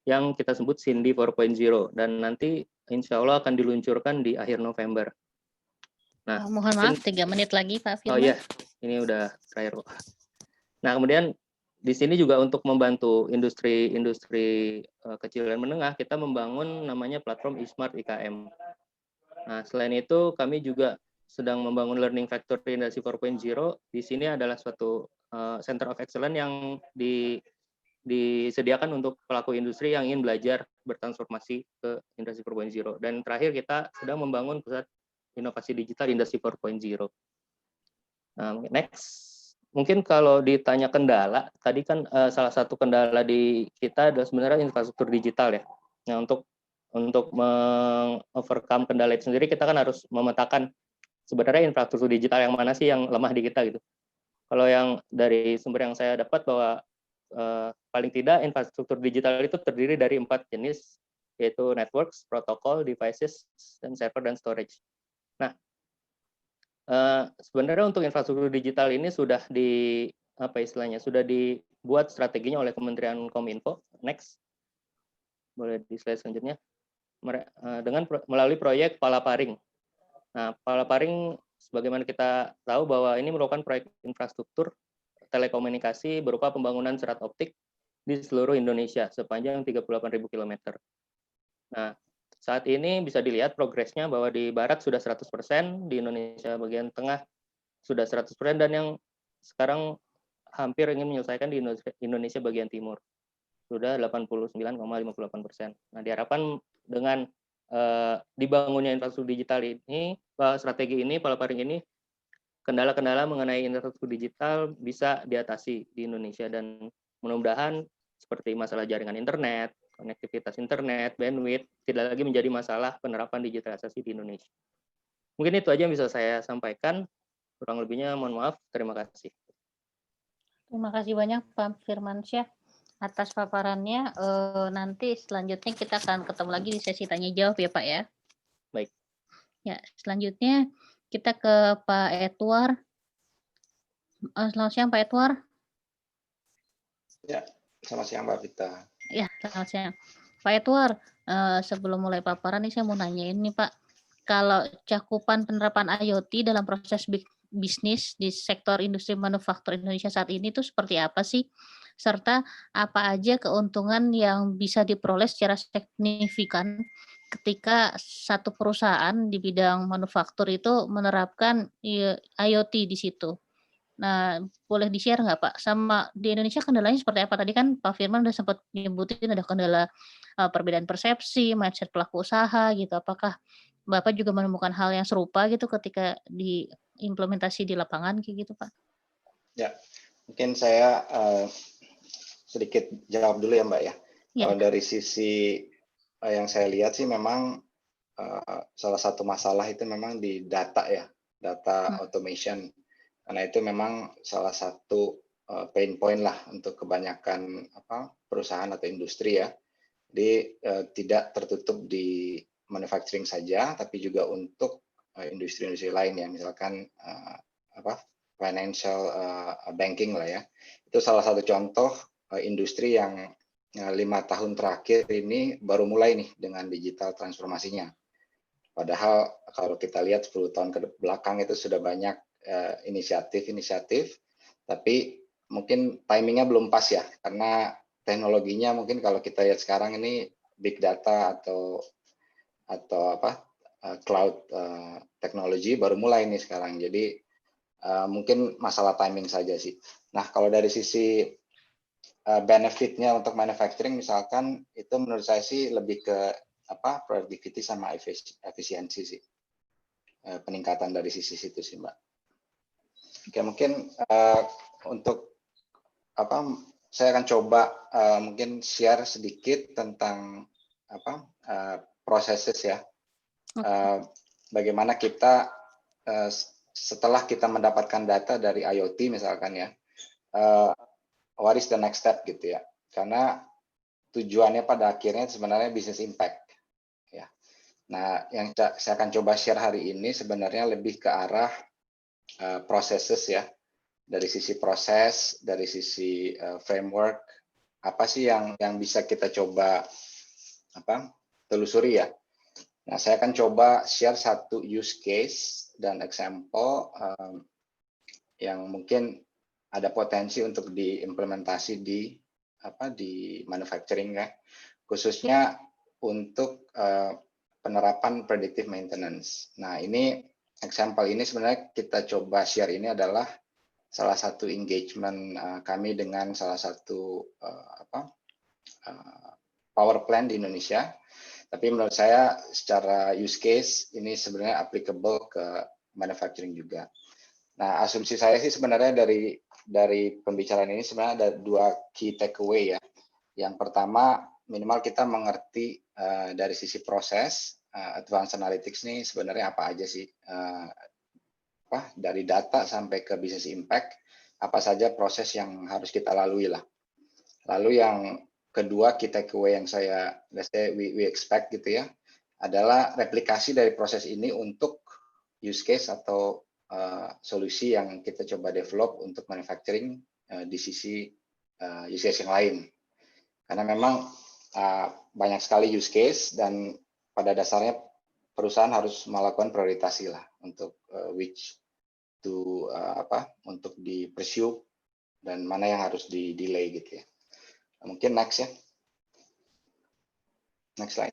yang kita sebut Sindi 4.0, dan nanti insya Allah akan diluncurkan di akhir November. Nah, Mohon maaf, 3 menit lagi Pak oh Firman. iya, ini udah terakhir. Nah, kemudian di sini juga untuk membantu industri kecil dan menengah, kita membangun namanya platform eSmart IKM. Nah, selain itu kami juga sedang membangun Learning Factory Industri 4.0. Di sini adalah suatu Center of Excellence yang disediakan untuk pelaku industri yang ingin belajar bertransformasi ke Industri 4.0. Dan terakhir kita sedang membangun pusat inovasi digital Industri 4.0. Nah, next. Mungkin kalau ditanya kendala, tadi kan salah satu kendala di kita adalah sebenarnya infrastruktur digital ya. Nah, untuk overcome kendala itu sendiri, kita kan harus memetakan sebenarnya infrastruktur digital yang mana sih yang lemah di kita gitu. Kalau yang dari sumber yang saya dapat bahwa paling tidak infrastruktur digital itu terdiri dari 4 jenis, yaitu networks, protokol, devices, dan server dan storage. Nah, sebenarnya untuk infrastruktur digital ini sudah sudah dibuat strateginya oleh Kementerian Kominfo. Next, boleh di slide selanjutnya. Melalui proyek Palaparing. Nah, Palaparing, sebagaimana kita tahu bahwa ini merupakan proyek infrastruktur telekomunikasi berupa pembangunan serat optik di seluruh Indonesia sepanjang 38.000 km. Nah, saat ini bisa dilihat progresnya bahwa di barat sudah 100%, di Indonesia bagian tengah sudah 100%, dan yang sekarang hampir ingin menyelesaikan di Indonesia bagian timur. Sudah 89,58%. Nah, diharapkan dengan dibangunnya infrastruktur digital ini, strategi ini, Palaparing ini, kendala-kendala mengenai infrastruktur digital bisa diatasi di Indonesia, dan mudah-mudahan seperti masalah jaringan internet, konektivitas internet, bandwidth, tidak lagi menjadi masalah penerapan digitalisasi di Indonesia. Mungkin itu aja yang bisa saya sampaikan. Kurang lebihnya mohon maaf. Terima kasih. Terima kasih banyak Pak Firmansyah atas paparannya. Nanti selanjutnya kita akan ketemu lagi di sesi tanya jawab ya Pak ya. Baik. Ya, selanjutnya kita ke Pak Edward. Selamat siang Pak Edward. Ya, selamat siang Mbak Vita. Ya, selamat siang. Pak Edward, sebelum mulai paparan nih saya mau nanyain nih Pak, kalau cakupan penerapan IoT dalam proses bisnis di sektor industri manufaktur Indonesia saat ini itu seperti apa sih? Serta apa aja keuntungan yang bisa diperoleh secara signifikan ketika satu perusahaan di bidang manufaktur itu menerapkan IoT di situ? Nah, boleh di-share nggak Pak? Sama di Indonesia kendalanya seperti apa? Tadi kan Pak Firman udah sempat nyebutin ada kendala perbedaan persepsi, mindset pelaku usaha gitu. Apakah Bapak juga menemukan hal yang serupa gitu ketika diimplementasi di lapangan kayak gitu Pak? Ya, mungkin saya sedikit jawab dulu ya Mbak ya. Ya. Kalau dari sisi yang saya lihat sih memang salah satu masalah itu memang di data ya, data automation. Karena itu memang salah satu pain point lah untuk kebanyakan perusahaan atau industri ya. Jadi tidak tertutup di manufacturing saja, tapi juga untuk industri-industri lain ya, misalkan financial banking lah ya. Itu salah satu contoh industri yang 5 tahun terakhir ini baru mulai nih dengan digital transformasinya. Padahal kalau kita lihat 10 tahun ke belakang itu sudah banyak inisiatif, tapi mungkin timingnya belum pas ya, karena teknologinya mungkin kalau kita lihat sekarang ini big data atau cloud teknologi baru mulai nih sekarang. Jadi mungkin masalah timing saja sih. Nah, kalau dari sisi benefitnya untuk manufacturing misalkan, itu menurut saya sih lebih ke productivity sama efisiensi sih. Peningkatan dari sisi situ sih Mbak. Oke, mungkin untuk saya akan coba mungkin share sedikit tentang proses ya. Bagaimana kita setelah kita mendapatkan data dari IoT misalkan ya, what is the next step gitu ya. Karena tujuannya pada akhirnya sebenarnya business impact ya. Nah, yang saya akan coba share hari ini sebenarnya lebih ke arah processes ya, dari sisi proses, dari sisi framework, apa sih yang bisa kita coba telusuri ya Nah, saya akan coba share satu use case dan example yang mungkin ada potensi untuk diimplementasi di manufacturing ya, khususnya untuk penerapan predictive maintenance. Nah, ini example ini sebenarnya kita coba share ini adalah salah satu engagement kami dengan salah satu power plant di Indonesia. Tapi menurut saya secara use case ini sebenarnya applicable ke manufacturing juga. Nah, asumsi saya sih sebenarnya dari pembicaraan ini sebenarnya ada dua key takeaway ya. Yang pertama, minimal kita mengerti dari sisi proses, advanced analytics ini sebenarnya apa aja sih, dari data sampai ke business impact, apa saja proses yang harus kita lalui lah. Lalu yang kedua, key takeaway yang we expect gitu ya, adalah replikasi dari proses ini untuk use case atau solusi yang kita coba develop untuk manufacturing di sisi use case yang lain. Karena memang banyak sekali use case dan pada dasarnya perusahaan harus melakukan prioritasi lah untuk which to untuk di pursue dan mana yang harus di delay gitu ya. Mungkin next ya. Next slide.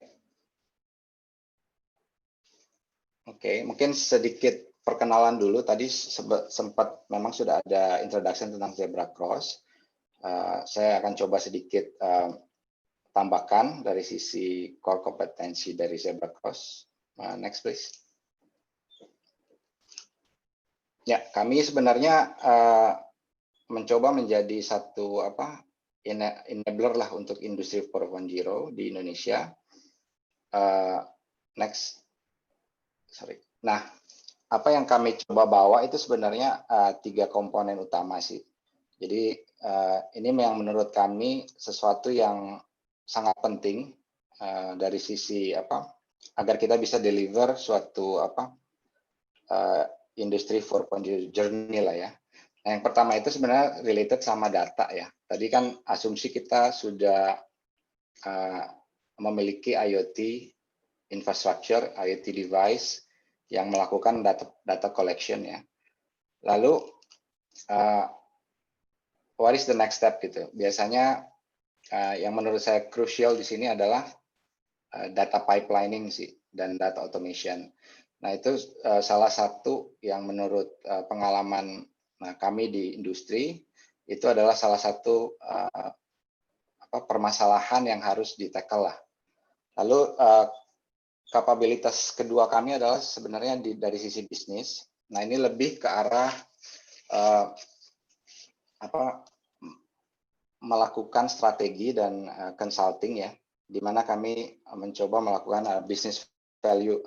Oke, mungkin sedikit perkenalan dulu. Tadi sempat memang sudah ada introduction tentang Zebra Cross. Saya akan coba sedikit tambahkan dari sisi core kompetensi dari Zebra Cross. Next please. Ya, kami sebenarnya mencoba menjadi satu enabler lah untuk industri 4.0 di Indonesia. Next, sorry. Nah, apa yang kami coba bawa itu sebenarnya 3 komponen utama sih. Jadi ini yang menurut kami sesuatu yang sangat penting dari sisi agar kita bisa deliver suatu industri 4.0 journey lah ya. Nah, yang pertama itu sebenarnya related sama data ya. Tadi kan asumsi kita sudah memiliki IoT infrastructure, IoT device yang melakukan data collection ya. Lalu what is the next step gitu? Biasanya yang menurut saya crucial di sini adalah data pipelining sih dan data automation. Nah, itu salah satu yang menurut pengalaman kami di industri itu adalah salah satu permasalahan yang harus di-tackle lah. Lalu kapabilitas kedua kami adalah sebenarnya dari sisi bisnis. Nah, ini lebih ke arah melakukan strategi dan consulting ya, di mana kami mencoba melakukan business value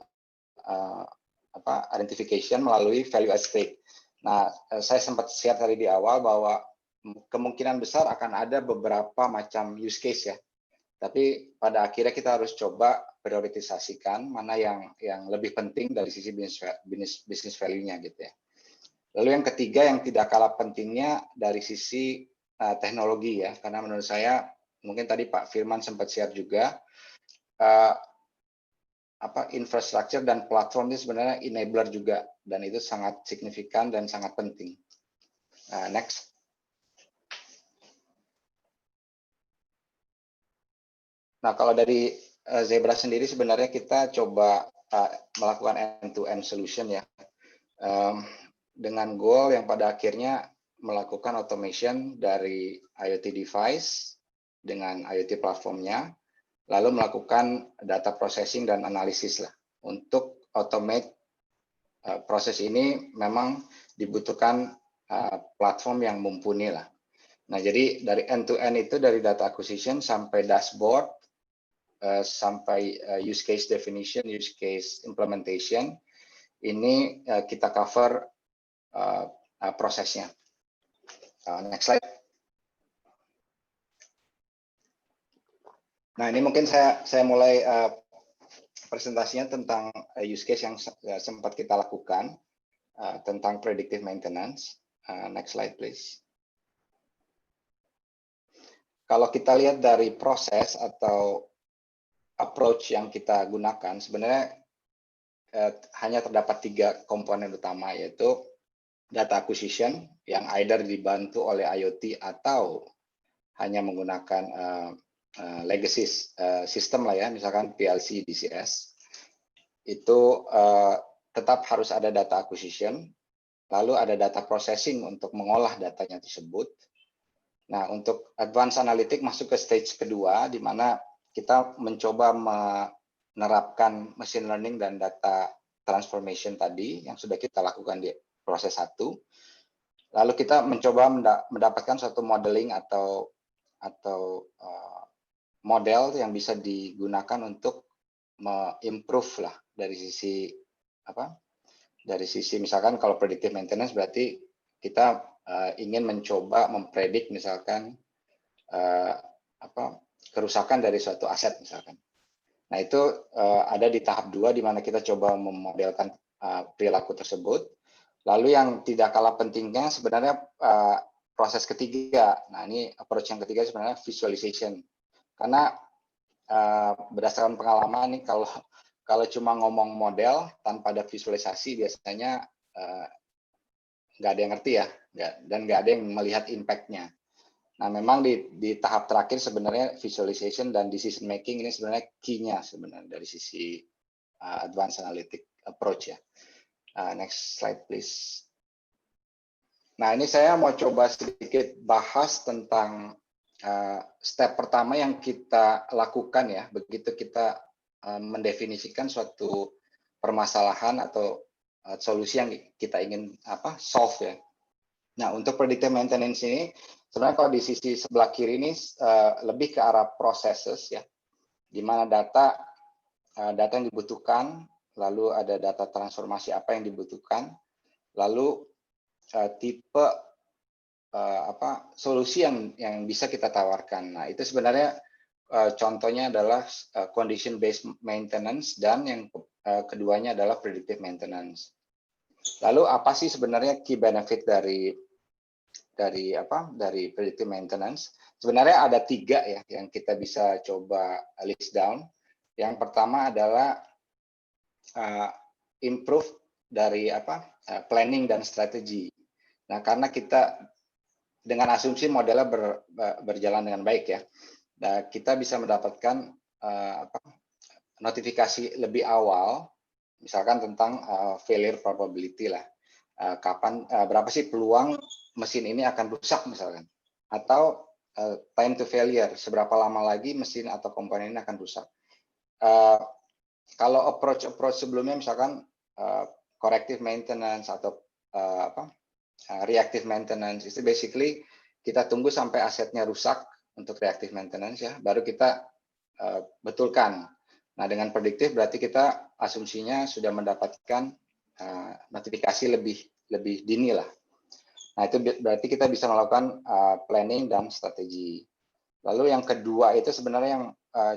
identification melalui value add state. Nah, saya sempat share tadi di awal bahwa kemungkinan besar akan ada beberapa macam use case ya. Tapi pada akhirnya kita harus coba prioritisasikan mana yang lebih penting dari sisi business value-nya gitu ya. Lalu yang ketiga yang tidak kalah pentingnya dari sisi teknologi ya, karena menurut saya mungkin tadi Pak Firman sempat share juga infrastruktur dan platform ini sebenarnya enabler juga dan itu sangat signifikan dan sangat penting. Next. Nah, kalau dari Zebra sendiri sebenarnya kita coba melakukan end-to-end solution ya, dengan goal yang pada akhirnya melakukan automation dari IoT device dengan IoT platformnya, lalu melakukan data processing dan analisis lah. Untuk automate proses ini memang dibutuhkan platform yang mumpuni lah. Nah, jadi dari end-to-end itu dari data acquisition sampai dashboard, sampai use case definition, use case implementation, ini kita cover prosesnya. Next slide. Nah, ini mungkin saya mulai presentasinya tentang use case yang sempat kita lakukan tentang predictive maintenance. Next slide, please. Kalau kita lihat dari proses atau approach yang kita gunakan sebenarnya hanya terdapat 3 komponen utama, yaitu data acquisition yang either dibantu oleh IoT atau hanya menggunakan legacy system lah ya, misalkan PLC, DCS. Itu tetap harus ada data acquisition, lalu ada data processing untuk mengolah datanya tersebut. Nah, untuk advanced analytic masuk ke stage kedua, di mana kita mencoba menerapkan machine learning dan data transformation tadi yang sudah kita lakukan di proses 1. Lalu kita mencoba mendapatkan suatu modeling atau model yang bisa digunakan untuk improve lah dari sisi dari sisi misalkan kalau predictive maintenance berarti kita ingin mencoba mempredik misalkan kerusakan dari suatu aset misalkan. Nah, itu ada di tahap 2 di mana kita coba memodelkan perilaku tersebut. Lalu yang tidak kalah pentingnya sebenarnya proses ketiga. Nah, ini approach yang ketiga sebenarnya visualization. Karena berdasarkan pengalaman nih kalau cuma ngomong model tanpa ada visualisasi biasanya nggak ada yang ngerti ya, dan nggak ada yang melihat impact-nya. Nah, memang di tahap terakhir sebenarnya visualization dan decision making ini sebenarnya key-nya sebenarnya dari sisi advanced analytic approach ya. Next slide please. Nah, ini saya mau coba sedikit bahas tentang step pertama yang kita lakukan ya, begitu kita mendefinisikan suatu permasalahan atau solusi yang kita ingin solve ya. Nah, untuk predictive maintenance ini sebenarnya kalau di sisi sebelah kiri ini lebih ke arah processes ya, di mana data yang dibutuhkan, lalu ada data transformasi apa yang dibutuhkan, lalu tipe solusi yang bisa kita tawarkan. Nah, itu sebenarnya contohnya adalah condition based maintenance dan yang keduanya adalah predictive maintenance. Lalu apa sih sebenarnya key benefit dari predictive maintenance? Sebenarnya ada 3 ya yang kita bisa coba list down. Yang pertama adalah improve dari planning dan strategi. Nah, karena kita dengan asumsi modelnya berjalan dengan baik ya, nah, kita bisa mendapatkan notifikasi lebih awal, misalkan tentang failure probability lah, kapan berapa sih peluang mesin ini akan rusak misalkan, atau time to failure, seberapa lama lagi mesin atau komponen ini akan rusak. Kalau approach sebelumnya misalkan corrective maintenance atau reactive maintenance, itu basically kita tunggu sampai asetnya rusak untuk reactive maintenance ya, baru kita betulkan. Nah, dengan prediktif berarti kita asumsinya sudah mendapatkan notifikasi lebih dini lah. Nah, itu berarti kita bisa melakukan planning dan strategi. Lalu yang kedua itu sebenarnya yang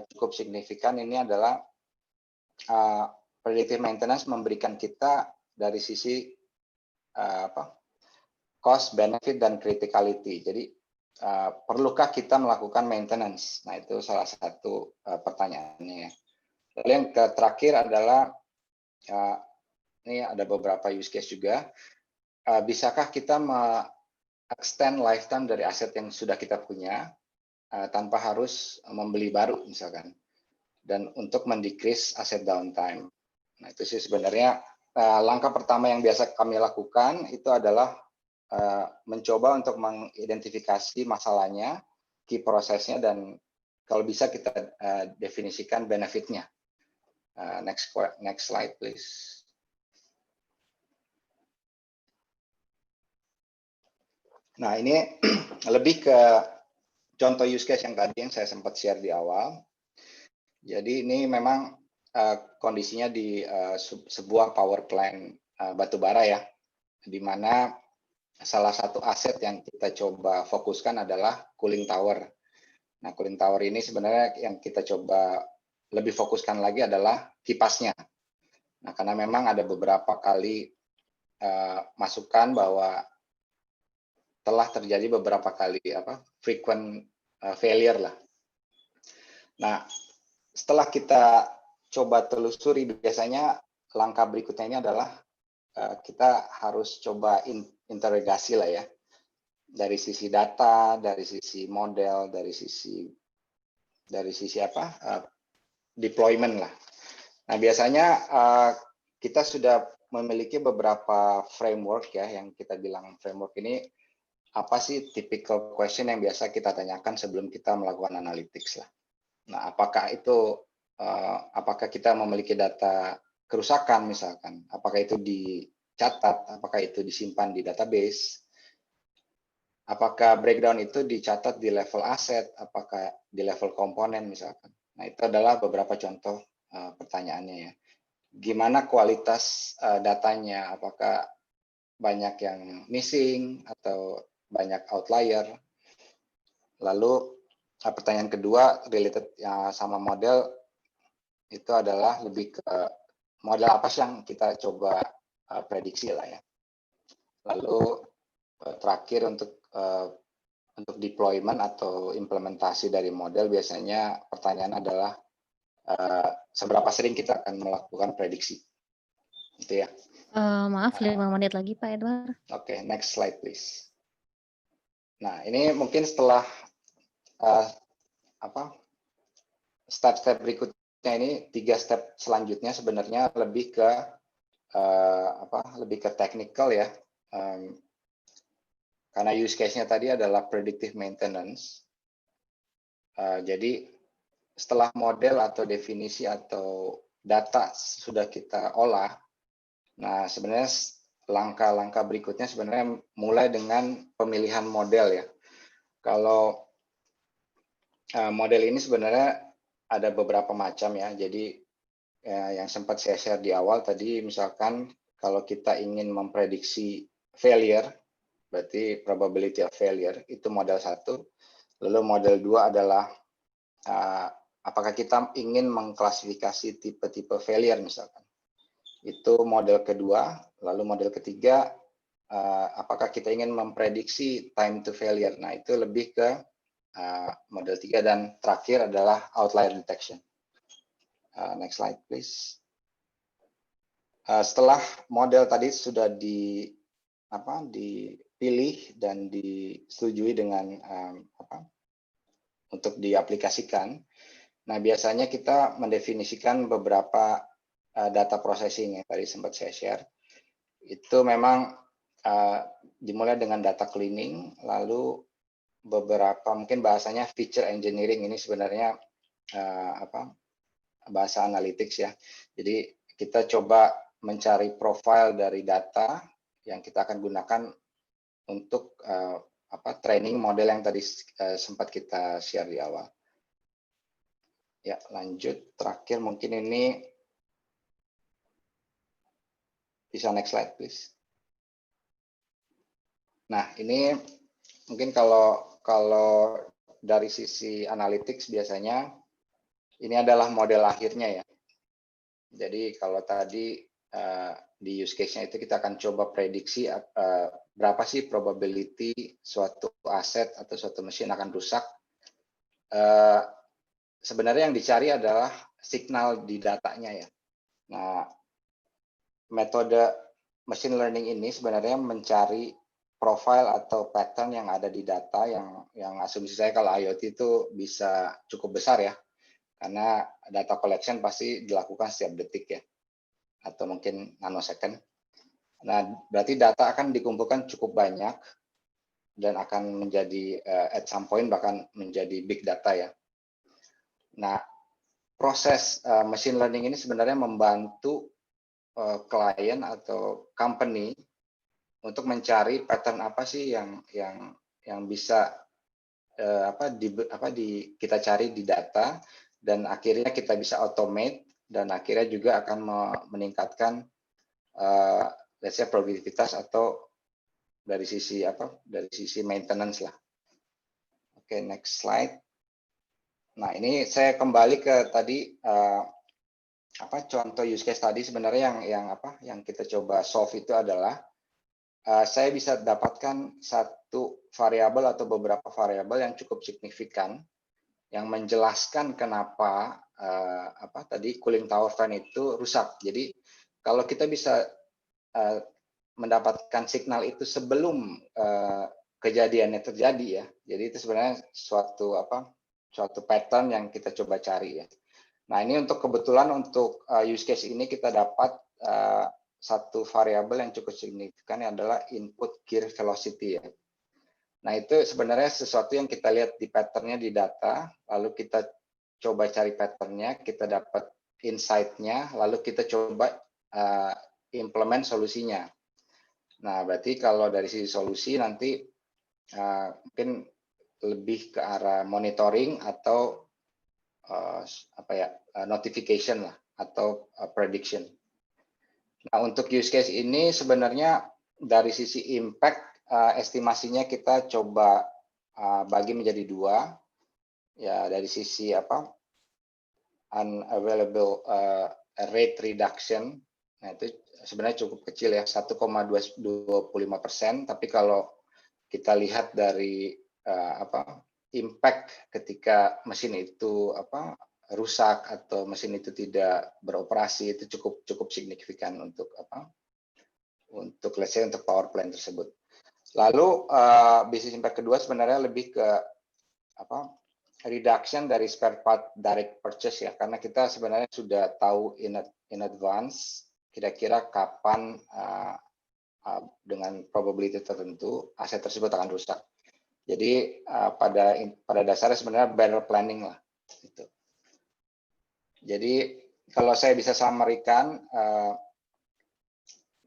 cukup signifikan ini adalah predictive maintenance memberikan kita dari sisi cost, benefit, dan criticality. Jadi perlukah kita melakukan maintenance? Nah, itu salah satu pertanyaannya. Lalu yang terakhir adalah ini ada beberapa use case juga. Bisakah kita extend lifetime dari aset yang sudah kita punya tanpa harus membeli baru misalkan, dan untuk mendecrease aset downtime. Nah, itu sih sebenarnya langkah pertama yang biasa kami lakukan itu adalah mencoba untuk mengidentifikasi masalahnya, key prosesnya, dan kalau bisa kita definisikan benefitnya. Next slide please. Nah, ini lebih ke contoh use case yang tadi yang saya sempat share di awal. Jadi ini memang kondisinya di sebuah power plant batubara ya, di mana salah satu aset yang kita coba fokuskan adalah cooling tower. Nah, cooling tower ini sebenarnya yang kita coba lebih fokuskan lagi adalah kipasnya. Nah, karena memang ada beberapa kali masukan bahwa telah terjadi beberapa kali frequent failure lah. Nah, setelah kita coba telusuri, biasanya langkah berikutnya ini adalah kita harus coba interogasi lah ya, dari sisi data, dari sisi model, dari sisi deployment lah. Nah, biasanya kita sudah memiliki beberapa framework ya, yang kita bilang framework ini apa sih typical question yang biasa kita tanyakan sebelum kita melakukan analytics lah. Nah, apakah kita memiliki data kerusakan misalkan, apakah itu dicatat, apakah itu disimpan di database, apakah breakdown itu dicatat di level aset, apakah di level komponen misalkan. Nah, itu adalah beberapa contoh pertanyaannya ya. Gimana kualitas datanya, apakah banyak yang missing atau banyak outlier. Lalu pertanyaan kedua related sama model, itu adalah lebih ke model apa sih yang kita coba prediksi lah ya. Lalu terakhir untuk deployment atau implementasi dari model, biasanya pertanyaan adalah seberapa sering kita akan melakukan prediksi. Itu ya. Maaf, 5 menit lagi Pak Edward. Oke, next slide please. Nah, ini mungkin setelah step-step berikutnya, ini 3 step selanjutnya sebenarnya lebih ke technical ya. Karena use case-nya tadi adalah predictive maintenance. Jadi setelah model atau definisi atau data sudah kita olah, nah sebenarnya langkah-langkah berikutnya sebenarnya mulai dengan pemilihan model ya. Kalau model ini sebenarnya ada beberapa macam ya. Jadi yang sempat saya share di awal tadi, misalkan kalau kita ingin memprediksi failure, berarti probability of failure, itu model 1. Lalu model 2 adalah apakah kita ingin mengklasifikasi tipe-tipe failure misalkan. Itu model kedua. Lalu model ketiga, apakah kita ingin memprediksi time to failure. Nah, itu lebih ke model 3, dan terakhir adalah outlier detection. Next slide please. Setelah model tadi sudah dipilih dan disetujui dengan untuk diaplikasikan, nah biasanya kita mendefinisikan beberapa data processing yang tadi sempat saya share. Itu memang dimulai dengan data cleaning, lalu beberapa mungkin bahasanya feature engineering, ini sebenarnya bahasa analytics ya. Jadi kita coba mencari profil dari data yang kita akan gunakan untuk training model yang tadi sempat kita share di awal. Ya, lanjut. Terakhir mungkin ini bisa next slide please. Nah, ini mungkin kalau dari sisi analytics biasanya ini adalah model akhirnya ya. Jadi kalau tadi di use case-nya itu kita akan coba prediksi berapa sih probability suatu aset atau suatu mesin akan rusak. Sebenarnya yang dicari adalah signal di datanya ya. Nah, metode machine learning ini sebenarnya mencari profil atau pattern yang ada di data, yang asumsi saya kalau IoT itu bisa cukup besar ya. Karena data collection pasti dilakukan setiap detik ya, atau mungkin nanosecond. Nah, berarti data akan dikumpulkan cukup banyak dan akan menjadi at some point bahkan menjadi big data ya. Nah, proses machine learning ini sebenarnya membantu klien atau company untuk mencari pattern apa sih yang bisa kita cari di data, dan akhirnya kita bisa automate, dan akhirnya juga akan meningkatkan let's say produktivitas atau dari sisi maintenance lah. Oke, next slide. Nah, ini saya kembali ke tadi contoh use case tadi. Sebenarnya yang kita coba solve itu adalah saya bisa dapatkan satu variabel atau beberapa variabel yang cukup signifikan yang menjelaskan kenapa tadi cooling tower fan itu rusak. Jadi kalau kita bisa mendapatkan signal itu sebelum kejadiannya terjadi ya. Jadi itu sebenarnya suatu pattern yang kita coba cari ya. Nah, ini kebetulan untuk use case ini kita dapat satu variabel yang cukup signifikan yang adalah input gear velocity ya. Nah, itu sebenarnya sesuatu yang kita lihat di patternnya di data, lalu kita coba cari patternnya, kita dapat insight-nya, lalu kita coba implement solusinya. Nah, berarti kalau dari sisi solusi nanti mungkin lebih ke arah monitoring atau notification lah atau prediction. Nah, untuk use case ini sebenarnya dari sisi impact estimasinya kita coba bagi menjadi dua. Ya, dari sisi unavailable rate reduction. Nah, itu sebenarnya cukup kecil ya, 1,25%. Tapi kalau kita lihat dari impact ketika mesin itu rusak atau mesin itu tidak beroperasi, itu cukup signifikan untuk let's say untuk power plant tersebut. Lalu business impact kedua sebenarnya lebih ke reduction dari spare part direct purchase ya, karena kita sebenarnya sudah tahu in advance kira-kira kapan dengan probability tertentu aset tersebut akan rusak. Jadi pada dasarnya sebenarnya better planning lah. Gitu. Jadi kalau saya bisa summary-kan,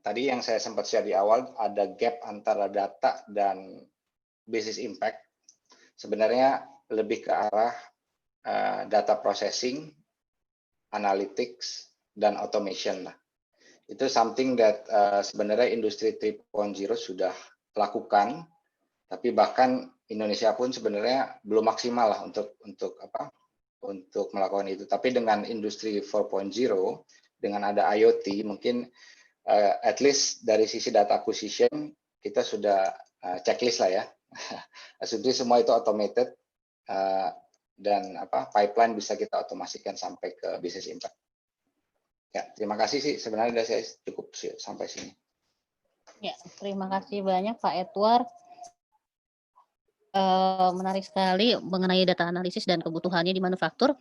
tadi yang saya sempat share di awal, ada gap antara data dan business impact. Sebenarnya lebih ke arah data processing, analytics, dan automation lah. Itu something that sebenarnya industri 3.0 sudah lakukan, tapi bahkan Indonesia pun sebenarnya belum maksimal lah untuk melakukan itu. Tapi dengan industri 4.0, dengan ada IoT, mungkin at least dari sisi data acquisition kita sudah checklist lah ya. Asumsi semua itu automated dan pipeline bisa kita otomasikan sampai ke business impact. Ya, terima kasih sih. Sebenarnya saya cukup sampai sini. Ya, terima kasih banyak Pak Edward. Menarik sekali mengenai data analisis dan kebutuhannya di manufaktur.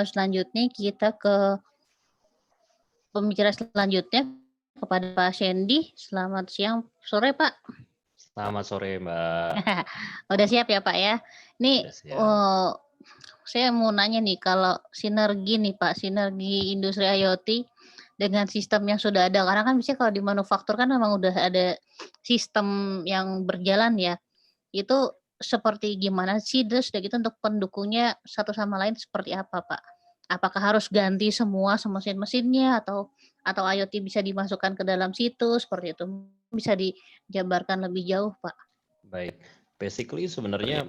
Selanjutnya kita ke pembicara selanjutnya kepada Pak Shandy. Selamat sore Pak. Selamat sore Mbak. Udah siap ya Pak ya? Nih saya mau nanya nih, kalau sinergi nih Pak, sinergi industri IoT dengan sistem yang sudah ada, karena kan biasanya kalau di manufaktur kan memang udah ada sistem yang berjalan ya, itu seperti gimana sih, terus udah gitu untuk pendukungnya satu sama lain seperti apa Pak? Apakah harus ganti semua mesin-mesinnya atau IoT bisa dimasukkan ke dalam situ seperti itu? Bisa dijabarkan lebih jauh Pak? Baik, basically sebenarnya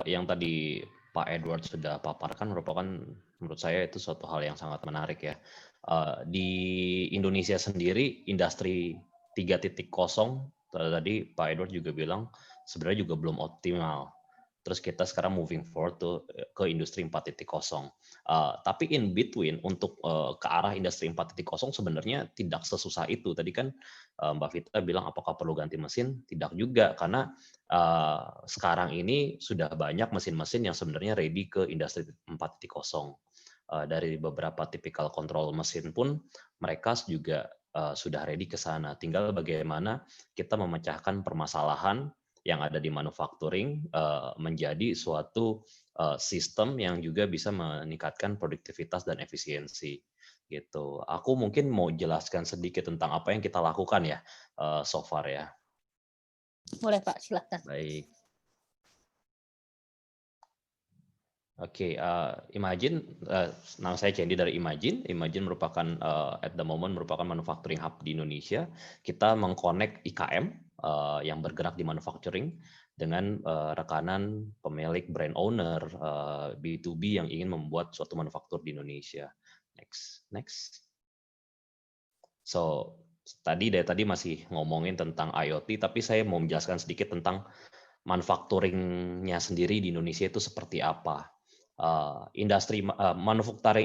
yang tadi Pak Edward sudah paparkan merupakan menurut saya itu suatu hal yang sangat menarik ya. Di Indonesia sendiri industri 3.0 tadi Pak Edward juga bilang sebenarnya juga belum optimal. Terus kita sekarang moving forward ke industri 4.0. Tapi in between untuk ke arah industri 4.0 sebenarnya tidak sesusah itu. Tadi kan Mbak Vita bilang apakah perlu ganti mesin? Tidak juga, karena sekarang ini sudah banyak mesin-mesin yang sebenarnya ready ke industri 4.0. Dari beberapa tipikal kontrol mesin pun mereka juga sudah ready ke sana. Tinggal bagaimana kita memecahkan permasalahan yang ada di manufacturing menjadi suatu sistem yang juga bisa meningkatkan produktivitas dan efisiensi gitu. Aku mungkin mau jelaskan sedikit tentang apa yang kita lakukan ya so far ya. Boleh Pak, silakan. Baik. Oke, Imagine, nama saya Cendi dari Imagine. Imagine merupakan at the moment merupakan manufacturing hub di Indonesia. Kita mengconnect IKM yang bergerak di manufacturing dengan rekanan pemilik brand owner B2B yang ingin membuat suatu manufaktur di Indonesia. Next. So dari tadi masih ngomongin tentang IoT, tapi saya mau menjelaskan sedikit tentang manufacturing-nya sendiri di Indonesia itu seperti apa. industri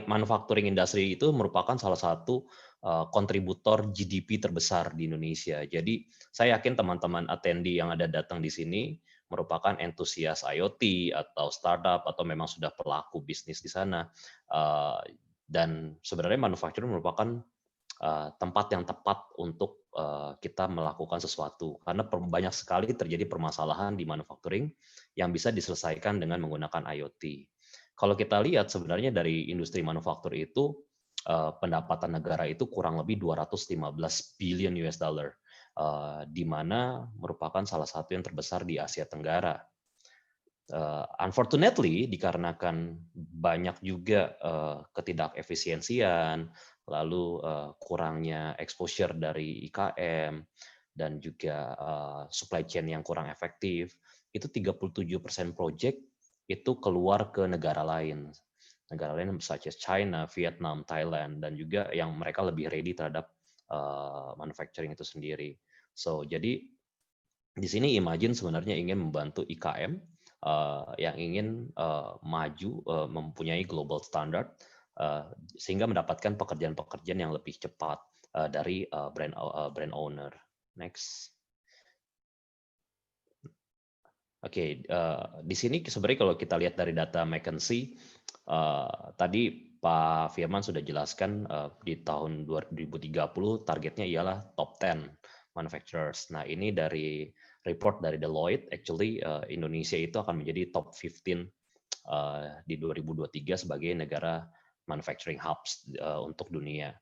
manufacturing industri itu merupakan salah satu kontributor GDP terbesar di Indonesia. Jadi saya yakin teman-teman attendee yang ada datang di sini merupakan entusias IoT atau startup atau memang sudah pelaku bisnis di sana. Dan sebenarnya manufacturing merupakan tempat yang tepat untuk kita melakukan sesuatu karena banyak sekali terjadi permasalahan di manufacturing yang bisa diselesaikan dengan menggunakan IoT. Kalau kita lihat sebenarnya dari industri manufaktur itu pendapatan negara itu kurang lebih 215 billion US dollar, di mana merupakan salah satu yang terbesar di Asia Tenggara. Unfortunately, dikarenakan banyak juga ketidakefisiensian, lalu kurangnya exposure dari IKM, dan juga supply chain yang kurang efektif, itu 37% project itu keluar ke negara lain such as China, Vietnam, Thailand, dan juga yang mereka lebih ready terhadap manufacturing itu sendiri. So jadi di sini Imagine sebenarnya ingin membantu IKM yang ingin maju, mempunyai global standard, sehingga mendapatkan pekerjaan-pekerjaan yang lebih cepat dari brand owner. Next. Oke, di sini sebenarnya kalau kita lihat dari data McKinsey, tadi Pak Firman sudah jelaskan di tahun 2030 targetnya ialah top 10 manufacturers. Nah, ini dari report dari Deloitte, actually Indonesia itu akan menjadi top 15 di 2023 sebagai negara manufacturing hubs untuk dunia.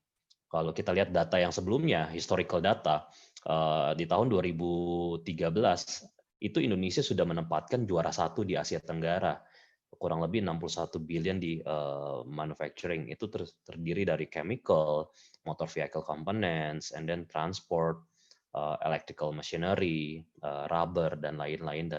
Kalau kita lihat data yang sebelumnya, historical data, di tahun 2013, itu Indonesia sudah menempatkan juara 1 di Asia Tenggara, kurang lebih 61 billion di manufacturing. Itu terdiri dari chemical, motor vehicle components, and then transport, electrical machinery, rubber, dan lain-lain.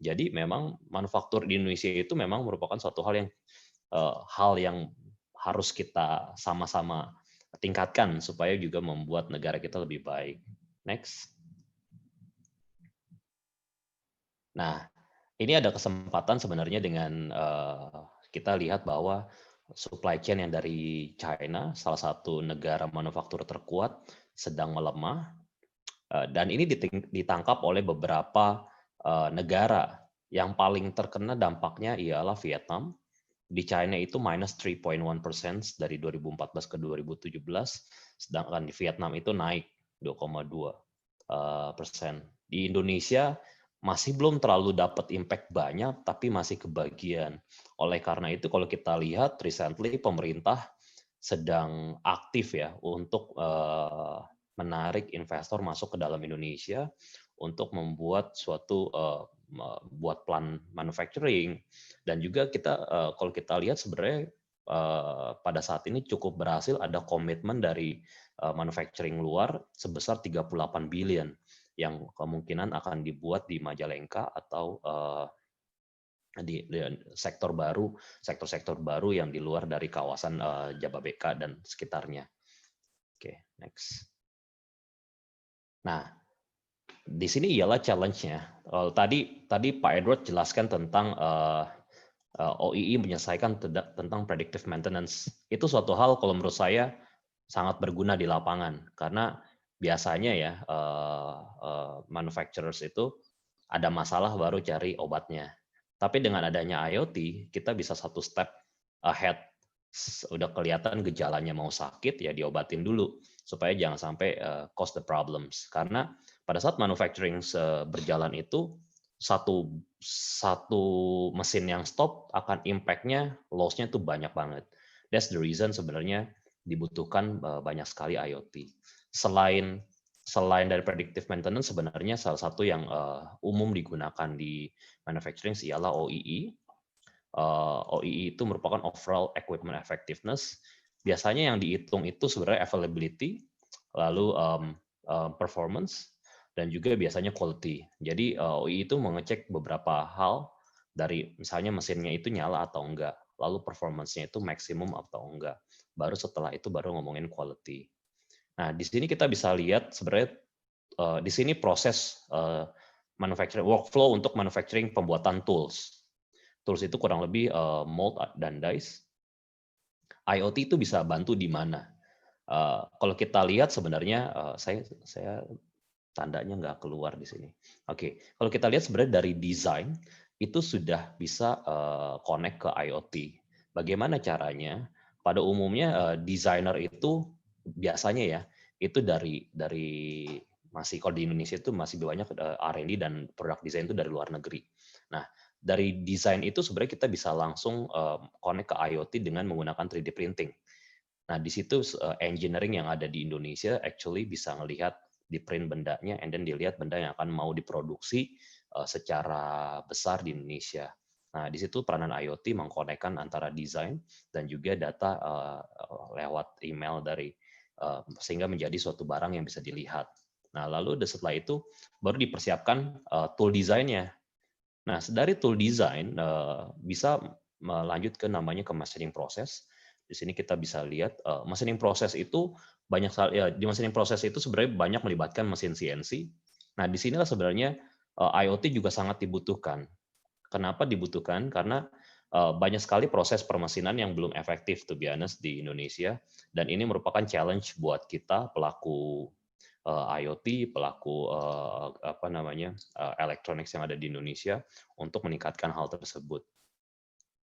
Jadi memang manufaktur di Indonesia itu memang merupakan suatu hal yang harus kita sama-sama tingkatkan supaya juga membuat negara kita lebih baik. Next. Nah, ini ada kesempatan sebenarnya dengan kita lihat bahwa supply chain yang dari China, salah satu negara manufaktur terkuat, sedang melemah. Dan ini ditangkap oleh beberapa negara. Yang paling terkena dampaknya ialah Vietnam. Di China itu minus 3.1% dari 2014 ke 2017, sedangkan di Vietnam itu naik 2,2%. Di Indonesia masih belum terlalu dapat impact banyak, tapi masih kebagian. Oleh karena itu, kalau kita lihat recently pemerintah sedang aktif ya untuk menarik investor masuk ke dalam Indonesia untuk membuat suatu buat plan manufacturing, dan juga kita kalau kita lihat sebenarnya pada saat ini cukup berhasil ada komitmen dari manufacturing luar sebesar 38 billion yang kemungkinan akan dibuat di Majalengka atau di sektor baru yang di luar dari kawasan Jababeka dan sekitarnya. Oke, next. Nah, di sini ialah challenge-nya. Tadi Pak Edward jelaskan tentang OEE menyelesaikan tentang predictive maintenance. Itu suatu hal kalau menurut saya sangat berguna di lapangan, karena biasanya ya manufacturers itu ada masalah baru cari obatnya. Tapi dengan adanya IoT, kita bisa satu step ahead. Udah kelihatan gejalanya mau sakit, ya diobatin dulu supaya jangan sampai cause the problems. Karena pada saat manufacturing berjalan itu satu mesin yang stop akan impact-nya, loss-nya tuh banyak banget. That's the reason sebenarnya dibutuhkan banyak sekali IoT. Selain dari predictive maintenance, sebenarnya salah satu yang umum digunakan di manufacturing ialah OEE. OEE itu merupakan overall equipment effectiveness. Biasanya yang dihitung itu sebenarnya availability, lalu performance, dan juga biasanya quality. Jadi OEE itu mengecek beberapa hal dari misalnya mesinnya itu nyala atau enggak, lalu performance-nya itu maksimum atau enggak. Baru setelah itu baru ngomongin quality. Nah, di sini kita bisa lihat sebenarnya di sini proses manufacturing workflow untuk manufacturing pembuatan tools. tools itu kurang lebih mold dan dice. IoT itu bisa bantu di mana? Kalau kita lihat sebenarnya saya tandanya nggak keluar di sini. Oke, kalau kita lihat sebenarnya dari desain itu sudah bisa connect ke IoT. Bagaimana caranya? Pada umumnya desainer itu biasanya ya itu dari masih kalau di Indonesia itu masih banyak R&D dan product design itu dari luar negeri. Nah, dari desain itu sebenarnya kita bisa langsung connect ke IoT dengan menggunakan 3D printing. Nah, di situ engineering yang ada di Indonesia actually bisa ngelihat di print bendanya, and then dilihat benda yang akan mau diproduksi secara besar di Indonesia. Nah, di situ peranan IoT mengkonekkan antara desain dan juga data lewat email dari sehingga menjadi suatu barang yang bisa dilihat. Nah, lalu setelah itu baru dipersiapkan tool desainnya. Nah, dari tool design bisa melanjut ke namanya ke machining process. Di sini kita bisa lihat machining process itu banyak di machining process itu sebenarnya banyak melibatkan mesin CNC. Nah, di sinilah sebenarnya IoT juga sangat dibutuhkan. Kenapa dibutuhkan? Karena banyak sekali proses permesinan yang belum efektif to be honest di Indonesia, dan ini merupakan challenge buat kita pelaku IoT, pelaku electronics yang ada di Indonesia untuk meningkatkan hal tersebut.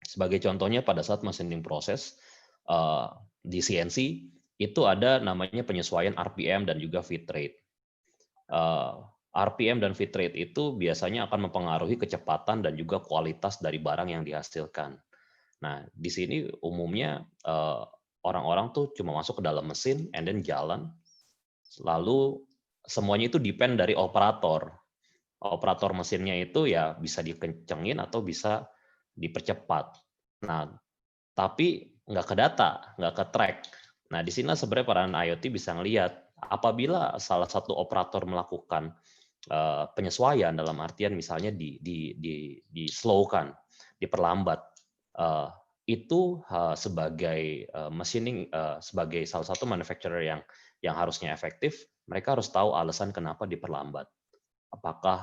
Sebagai contohnya pada saat machining proses di CNC itu ada namanya penyesuaian RPM dan juga feed rate. RPM dan feed rate itu biasanya akan mempengaruhi kecepatan dan juga kualitas dari barang yang dihasilkan. Nah, di sini umumnya orang-orang tuh cuma masuk ke dalam mesin and then jalan. Lalu semuanya itu depend dari operator. Operator mesinnya itu ya bisa dikencengin atau bisa dipercepat. Nah, tapi nggak ke data, nggak ke track. Nah, di sini sebenarnya peranan IoT bisa ngelihat apabila salah satu operator melakukan penyesuaian dalam artian misalnya di slowkan, diperlambat, itu sebagai machining, sebagai salah satu manufacturer yang harusnya efektif, mereka harus tahu alasan kenapa diperlambat. Apakah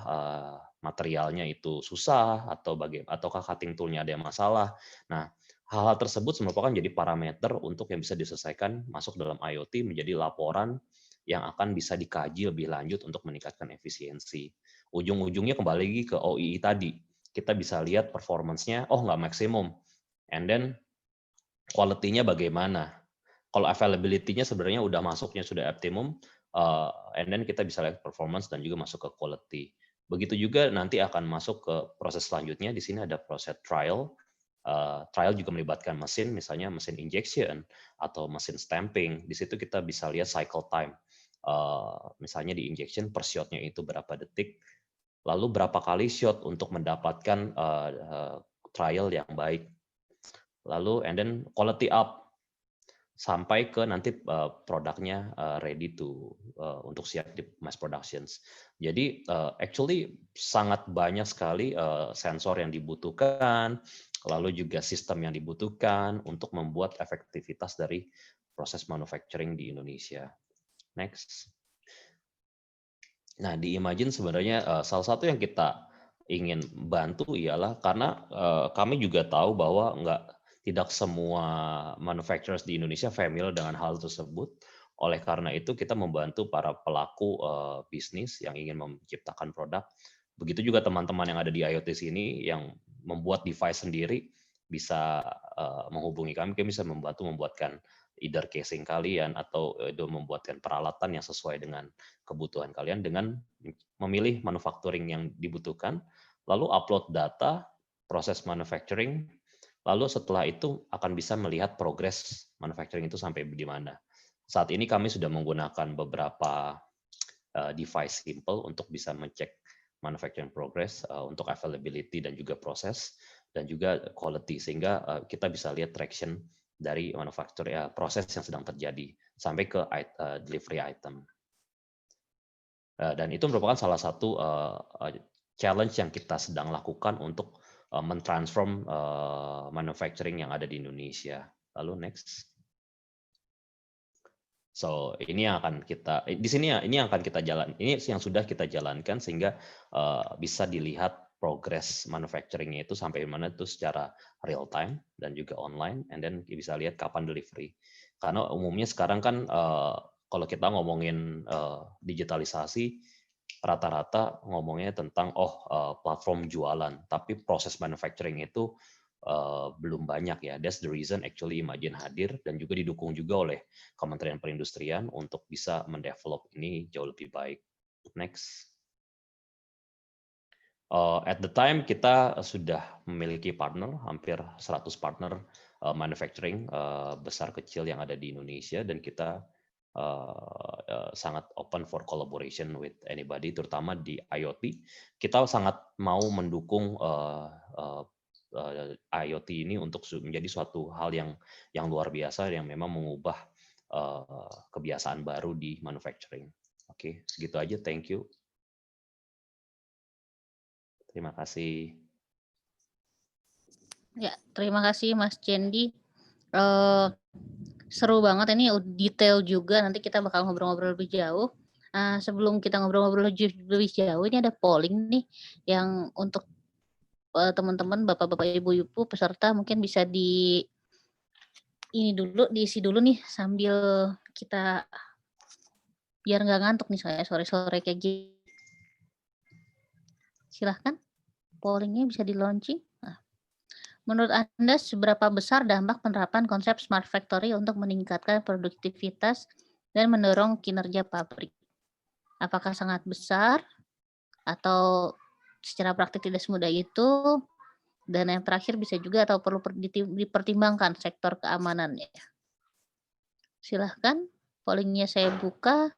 materialnya itu susah ataukah cutting tool-nya ada masalah. Nah, hal-hal tersebut merupakan jadi parameter untuk yang bisa diselesaikan masuk dalam IoT menjadi laporan yang akan bisa dikaji lebih lanjut untuk meningkatkan efisiensi. Ujung-ujungnya kembali lagi ke OEE tadi. Kita bisa lihat performance-nya, nggak maksimum. And then quality-nya bagaimana. Kalau availability-nya sebenarnya udah masuknya sudah optimum, and then kita bisa lihat performance dan juga masuk ke quality. Begitu juga nanti akan masuk ke proses selanjutnya. Di sini ada proses trial. Trial juga melibatkan mesin, misalnya mesin injection atau mesin stamping. Di situ kita bisa lihat cycle time. Misalnya di injection per shot-nya itu berapa detik, lalu berapa kali shot untuk mendapatkan trial yang baik. Lalu and then quality up sampai ke nanti produknya ready untuk siap di mass productions. Jadi actually sangat banyak sekali sensor yang dibutuhkan, lalu juga sistem yang dibutuhkan untuk membuat efektivitas dari proses manufacturing di Indonesia. Next. Nah, di Imagine sebenarnya salah satu yang kita ingin bantu ialah karena kami juga tahu bahwa tidak semua manufacturers di Indonesia familiar dengan hal tersebut. Oleh karena itu kita membantu para pelaku bisnis yang ingin menciptakan produk. Begitu juga teman-teman yang ada di IoT sini yang membuat device sendiri bisa menghubungi kami. Kami bisa membantu membuatkan either casing kalian atau membuatkan peralatan yang sesuai dengan kebutuhan kalian dengan memilih manufacturing yang dibutuhkan, lalu upload data, proses manufacturing, lalu setelah itu akan bisa melihat progres manufacturing itu sampai di mana. Saat ini kami sudah menggunakan beberapa device simple untuk bisa mengecek manufacturing progress untuk availability dan juga proses dan juga quality, sehingga kita bisa lihat traction dari manufacturing proses yang sedang terjadi sampai ke delivery item. Dan itu merupakan salah satu challenge yang kita sedang lakukan untuk mentransform manufacturing yang ada di Indonesia. Lalu next. So ini yang akan kita di sini ini yang akan kita jalan. Ini yang sudah kita jalankan sehingga bisa dilihat progress manufacturing itu sampai mana itu secara real time dan juga online, and then bisa lihat kapan delivery. Karena umumnya sekarang kan kalau kita ngomongin digitalisasi, rata-rata ngomongnya tentang platform jualan, tapi proses manufacturing itu belum banyak ya. That's the reason actually Imagine hadir dan juga didukung juga oleh Kementerian Perindustrian untuk bisa mendevelop ini jauh lebih baik. Next. At the time kita sudah memiliki partner, hampir 100 partner manufacturing besar kecil yang ada di Indonesia, dan kita sangat open for collaboration with anybody, terutama di IoT. Kita sangat mau mendukung IoT ini untuk menjadi suatu hal yang luar biasa yang memang mengubah kebiasaan baru di manufacturing. Oke, segitu aja. Thank you. Terima kasih. Ya, terima kasih Mas Cendi. Seru banget ini, detail juga. Nanti kita bakal ngobrol-ngobrol lebih jauh. Sebelum kita ngobrol-ngobrol lebih jauh, ini ada polling nih yang untuk teman-teman, bapak-bapak, ibu-ibu peserta mungkin bisa diisi dulu nih sambil kita biar nggak ngantuk nih saya sore-sore kayak gini. Silahkan pollingnya bisa di launching. Menurut Anda seberapa besar dampak penerapan konsep Smart Factory untuk meningkatkan produktivitas dan mendorong kinerja pabrik? Apakah sangat besar atau secara praktik tidak semudah itu? Dan yang terakhir bisa juga atau perlu dipertimbangkan sektor keamanannya. Silahkan, pollingnya saya buka.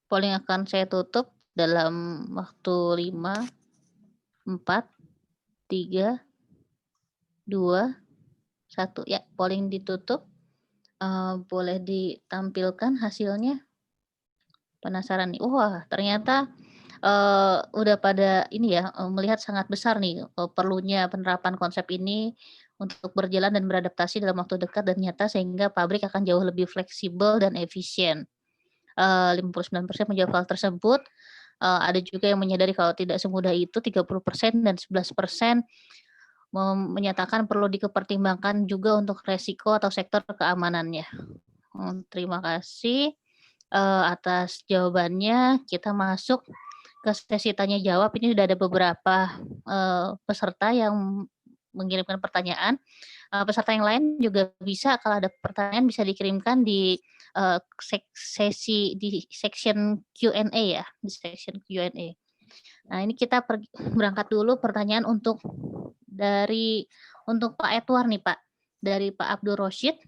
Polling akan saya tutup dalam waktu 5, 4, 3, 2, 1. Ya, polling ditutup. Boleh ditampilkan hasilnya. Penasaran nih. Wah, ternyata udah pada ini ya, melihat sangat besar nih perlunya penerapan konsep ini untuk berjalan dan beradaptasi dalam waktu dekat dan nyata sehingga pabrik akan jauh lebih fleksibel dan efisien. 59% menjawab hal tersebut. Ada juga yang menyadari kalau tidak semudah itu, 30%, dan 11% menyatakan perlu dipertimbangkan juga untuk resiko atau sektor keamanannya. Terima kasih atas jawabannya. Kita masuk ke sesi tanya jawab. Ini sudah ada beberapa peserta yang mengirimkan pertanyaan. Peserta yang lain juga bisa, kalau ada pertanyaan bisa dikirimkan di sesi di section Q&A ya, di section Q&A. Nah, ini kita berangkat dulu pertanyaan untuk Pak Edward nih Pak, dari Pak Abdul Rosyid.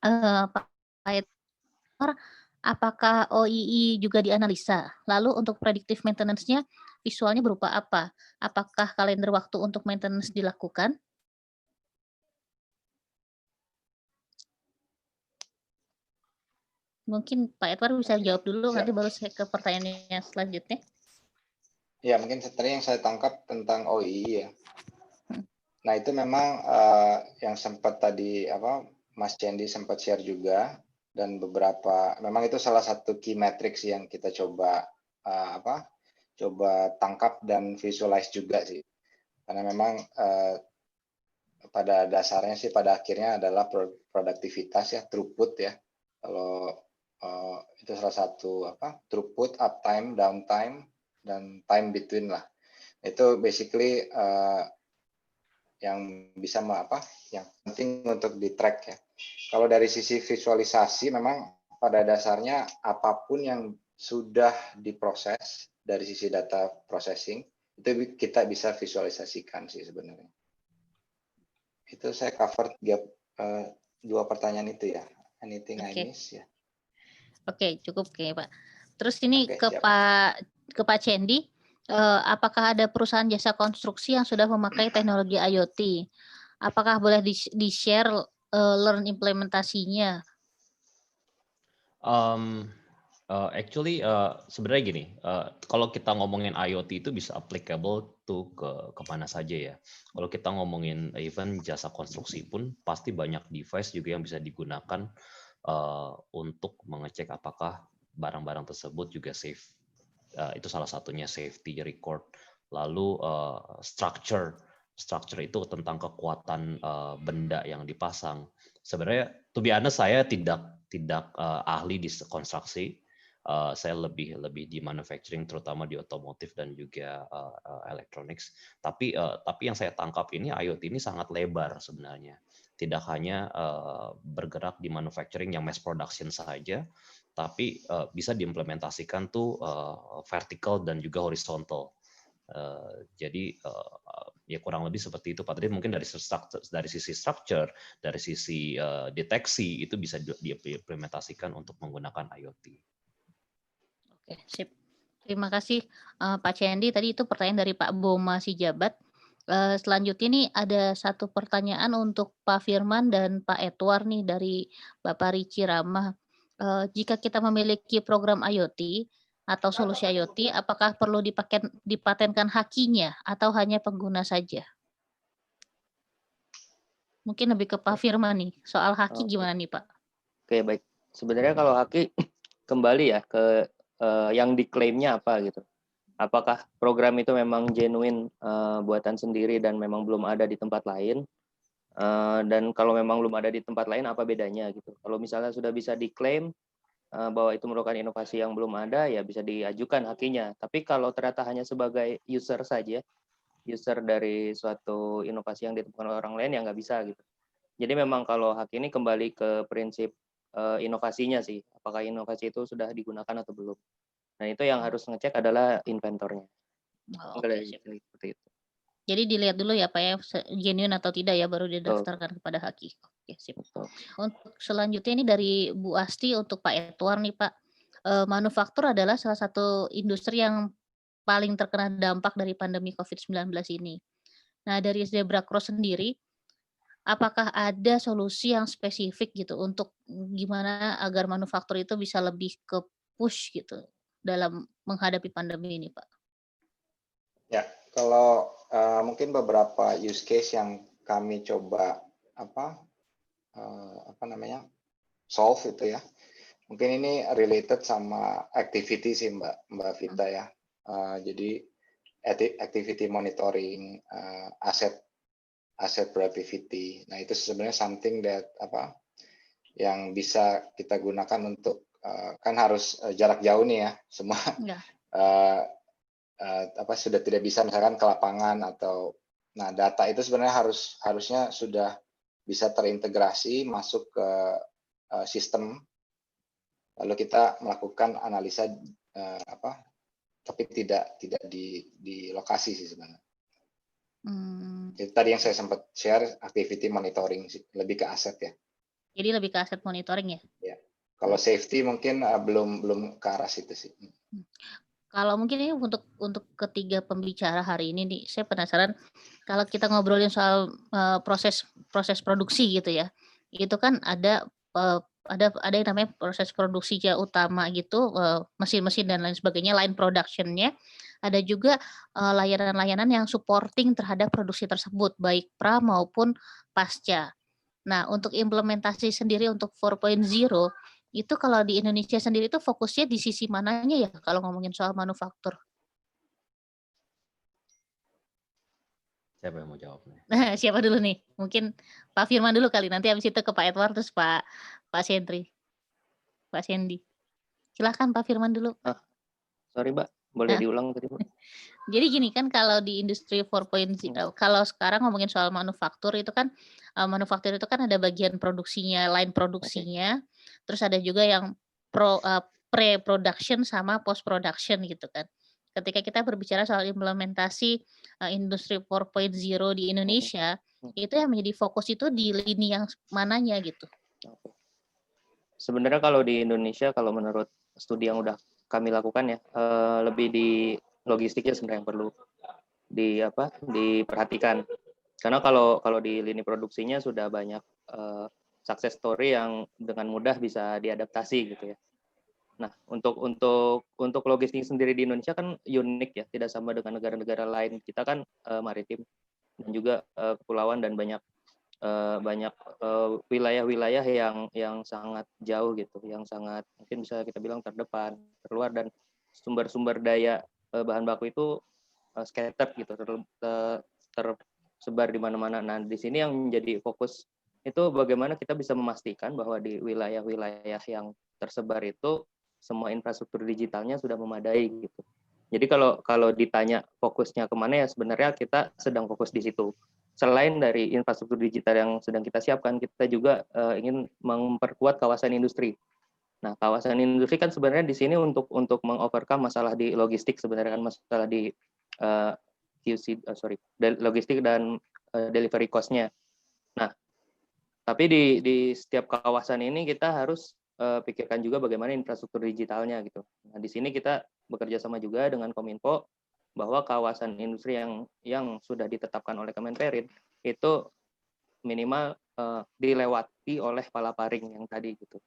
Pak Edward, apakah OII juga dianalisa? Lalu untuk predictive maintenance-nya visualnya berupa apa? Apakah kalender waktu untuk maintenance dilakukan? Mungkin Pak Edward bisa jawab dulu, nanti baru saya ke pertanyaannya selanjutnya. Ya, mungkin tadi yang saya tangkap tentang OII ya. Nah, itu memang yang sempat tadi Mas Cendi sempat share juga, dan beberapa memang itu salah satu key metrics yang kita coba coba tangkap dan visualize juga sih. Karena memang pada dasarnya sih pada akhirnya adalah produktivitas ya, throughput ya. Kalau itu salah satu throughput, uptime, downtime, dan time between lah. Itu basically yang bisa yang penting untuk di track ya. Kalau dari sisi visualisasi memang pada dasarnya apapun yang sudah diproses dari sisi data processing itu kita bisa visualisasikan sih sebenarnya. Itu saya cover dua pertanyaan itu ya. Anything I miss ya. Oke, cukup Pak. Terus ini ke Pak Cendi, apakah ada perusahaan jasa konstruksi yang sudah memakai teknologi IoT? Apakah boleh di-share learn implementasinya? Sebenarnya gini, kalau kita ngomongin IoT itu bisa applicable tuh ke mana saja ya. Kalau kita ngomongin even jasa konstruksi pun pasti banyak device juga yang bisa digunakan untuk mengecek apakah barang-barang tersebut juga safe. Itu salah satunya safety record. Lalu structure itu tentang kekuatan benda yang dipasang. Sebenarnya, to be honest, saya tidak ahli di konstruksi. Saya lebih di manufacturing, terutama di otomotif dan juga electronics. Tapi yang saya tangkap ini IoT ini sangat lebar sebenarnya. Tidak hanya bergerak di manufacturing yang mass production saja, tapi bisa diimplementasikan tuh vertical dan juga horizontal. Jadi ya kurang lebih seperti itu Pak. Tadi mungkin dari sisi structure, dari sisi deteksi itu bisa diimplementasikan untuk menggunakan IoT. Oke, sip. Terima kasih Pak Cendi. Tadi itu pertanyaan dari Pak Boma Sijabat. Selanjutnya nih ada satu pertanyaan untuk Pak Firman dan Pak Edward nih dari Bapak Ricci Rama. Jika kita memiliki program IoT atau solusi IoT, apakah perlu dipatenkan hakinya atau hanya pengguna saja? Mungkin lebih ke Pak Firman nih. Soal haki gimana nih Pak? Oke, baik. Sebenarnya kalau haki kembali ya ke yang diklaimnya apa gitu. Apakah program itu memang genuine buatan sendiri dan memang belum ada di tempat lain? Dan kalau memang belum ada di tempat lain, apa bedanya gitu? Kalau misalnya sudah bisa diklaim bahwa itu merupakan inovasi yang belum ada, ya bisa diajukan hakinya. Tapi kalau ternyata hanya sebagai user saja, user dari suatu inovasi yang ditemukan oleh orang lain, ya nggak bisa gitu. Jadi memang kalau hak ini kembali ke prinsip inovasinya sih, apakah inovasi itu sudah digunakan atau belum. Nah itu yang harus ngecek adalah inventornya. Seperti itu. Jadi dilihat dulu ya Pak ya, genuine atau tidak ya, baru didaftarkan kepada haki. Oke, sip. Untuk selanjutnya ini dari Bu Asti untuk Pak Edward nih Pak. Manufaktur adalah salah satu industri yang paling terkena dampak dari pandemi COVID-19 ini. Nah dari Zebra Cross sendiri, apakah ada solusi yang spesifik gitu untuk gimana agar manufaktur itu bisa lebih ke push gitu dalam menghadapi pandemi ini Pak? Ya, kalau mungkin beberapa use case yang kami coba solve itu ya. Mungkin ini related sama activity sih Mbak Vita ya. Jadi activity monitoring, asset productivity. Nah itu sebenarnya something that yang bisa kita gunakan untuk kan harus jarak jauh nih ya semua. Sudah tidak bisa misalkan ke lapangan atau data itu sebenarnya harusnya sudah bisa terintegrasi masuk ke sistem, lalu kita melakukan analisa tapi tidak di lokasi sih sebenarnya. Itu tadi yang saya sempat share activity monitoring sih, lebih ke aset ya. Jadi lebih ke aset monitoring ya? Ya. Kalau safety mungkin belum ke arah situ sih. Kalau mungkin ini untuk ketiga pembicara hari ini nih, saya penasaran kalau kita ngobrolin soal proses produksi gitu ya, itu kan ada yang namanya proses produksinya utama gitu, mesin-mesin dan lain sebagainya, line production-nya. Ada juga layanan-layanan yang supporting terhadap produksi tersebut, baik pra maupun pasca. Nah, untuk implementasi sendiri untuk 4.0 itu kalau di Indonesia sendiri itu fokusnya di sisi mananya ya kalau ngomongin soal manufaktur? Siapa yang mau jawab nih? Nah, siapa dulu nih? Mungkin Pak Firman dulu kali, nanti habis itu ke Pak Edward terus Pak Sendri. Pak Sendi. Silahkan Pak Firman dulu. Sorry Mbak, boleh diulang tadi Mbak? Jadi gini kan kalau di industri 4.0, kalau sekarang ngomongin soal manufaktur itu kan, manufaktur itu kan ada bagian produksinya, line produksinya, terus ada juga yang pre-production sama post production gitu kan. Ketika kita berbicara soal implementasi industri 4.0 di Indonesia, itu yang menjadi fokus itu di lini yang mananya gitu? Sebenarnya kalau di Indonesia, kalau menurut studi yang udah kami lakukan ya, lebih di logistiknya sebenarnya yang perlu diperhatikan. Karena kalau di lini produksinya sudah banyak success story yang dengan mudah bisa diadaptasi gitu ya. Nah, untuk logistik sendiri di Indonesia kan unik ya, tidak sama dengan negara-negara lain. Kita kan maritim dan juga kepulauan dan banyak wilayah-wilayah yang sangat jauh gitu, yang sangat mungkin bisa kita bilang terdepan, terluar, dan sumber-sumber daya bahan baku itu scattered gitu, tersebar di mana-mana. Nah, di sini yang menjadi fokus itu bagaimana kita bisa memastikan bahwa di wilayah-wilayah yang tersebar itu semua infrastruktur digitalnya sudah memadai gitu. Jadi kalau ditanya fokusnya kemana, ya sebenarnya kita sedang fokus di situ. Selain dari infrastruktur digital yang sedang kita siapkan, kita juga ingin memperkuat kawasan industri. Nah, kawasan industri kan sebenarnya di sini untuk mengovercome masalah di logistik, sebenarnya kan masalah di logistik dan delivery cost-nya. Nah, tapi di setiap kawasan ini kita harus pikirkan juga bagaimana infrastruktur digitalnya gitu. Nah, di sini kita bekerja sama juga dengan Kominfo bahwa kawasan industri yang sudah ditetapkan oleh Kemenperin itu minimal dilewati oleh palaparing yang tadi gitu.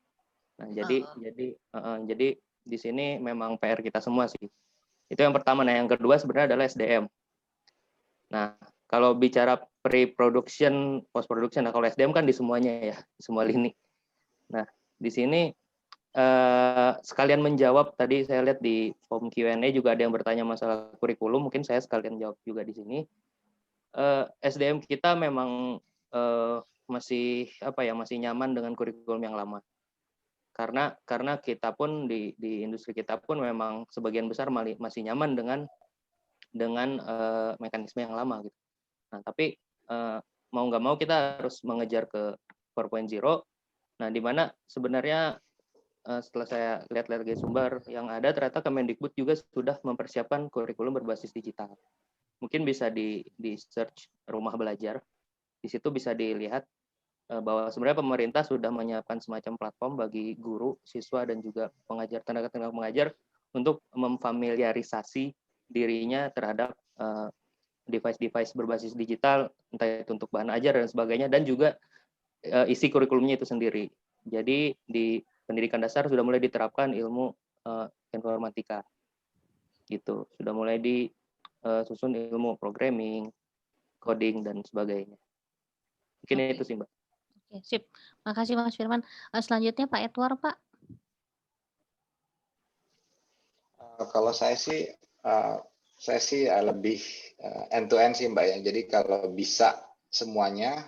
Nah, jadi di sini memang PR kita semua sih. Itu yang pertama. Nah, yang kedua sebenarnya adalah SDM. Nah, kalau bicara pre-production, post-production, nah kalau SDM kan di semuanya ya, di semua lini. Nah, di sini sekalian menjawab, tadi saya lihat di form Q&A juga ada yang bertanya masalah kurikulum, mungkin saya sekalian jawab juga di sini. SDM kita memang masih nyaman dengan kurikulum yang lama. Karena kita pun di industri kita pun memang sebagian besar masih nyaman dengan mekanisme yang lama gitu. Nah, tapi mau nggak mau kita harus mengejar ke 4.0. Nah, di mana sebenarnya setelah saya lihat-lihat dari sumber yang ada, ternyata Kemendikbud juga sudah mempersiapkan kurikulum berbasis digital. Mungkin bisa di search rumah belajar. Di situ bisa dilihat bahwa sebenarnya pemerintah sudah menyiapkan semacam platform bagi guru, siswa, dan juga tenaga pengajar untuk memfamiliarisasi dirinya terhadap device-device berbasis digital, entah itu untuk bahan ajar dan sebagainya, dan juga isi kurikulumnya itu sendiri. Jadi di pendidikan dasar sudah mulai diterapkan ilmu informatika, gitu. Sudah mulai disusun ilmu programming, coding, dan sebagainya. Mungkin itu sih, Mbak. Oke, sip. Makasih Mas Firman. Selanjutnya Pak Edward, Pak. Kalau saya sih lebih end to end sih Mbak ya. Jadi kalau bisa semuanya,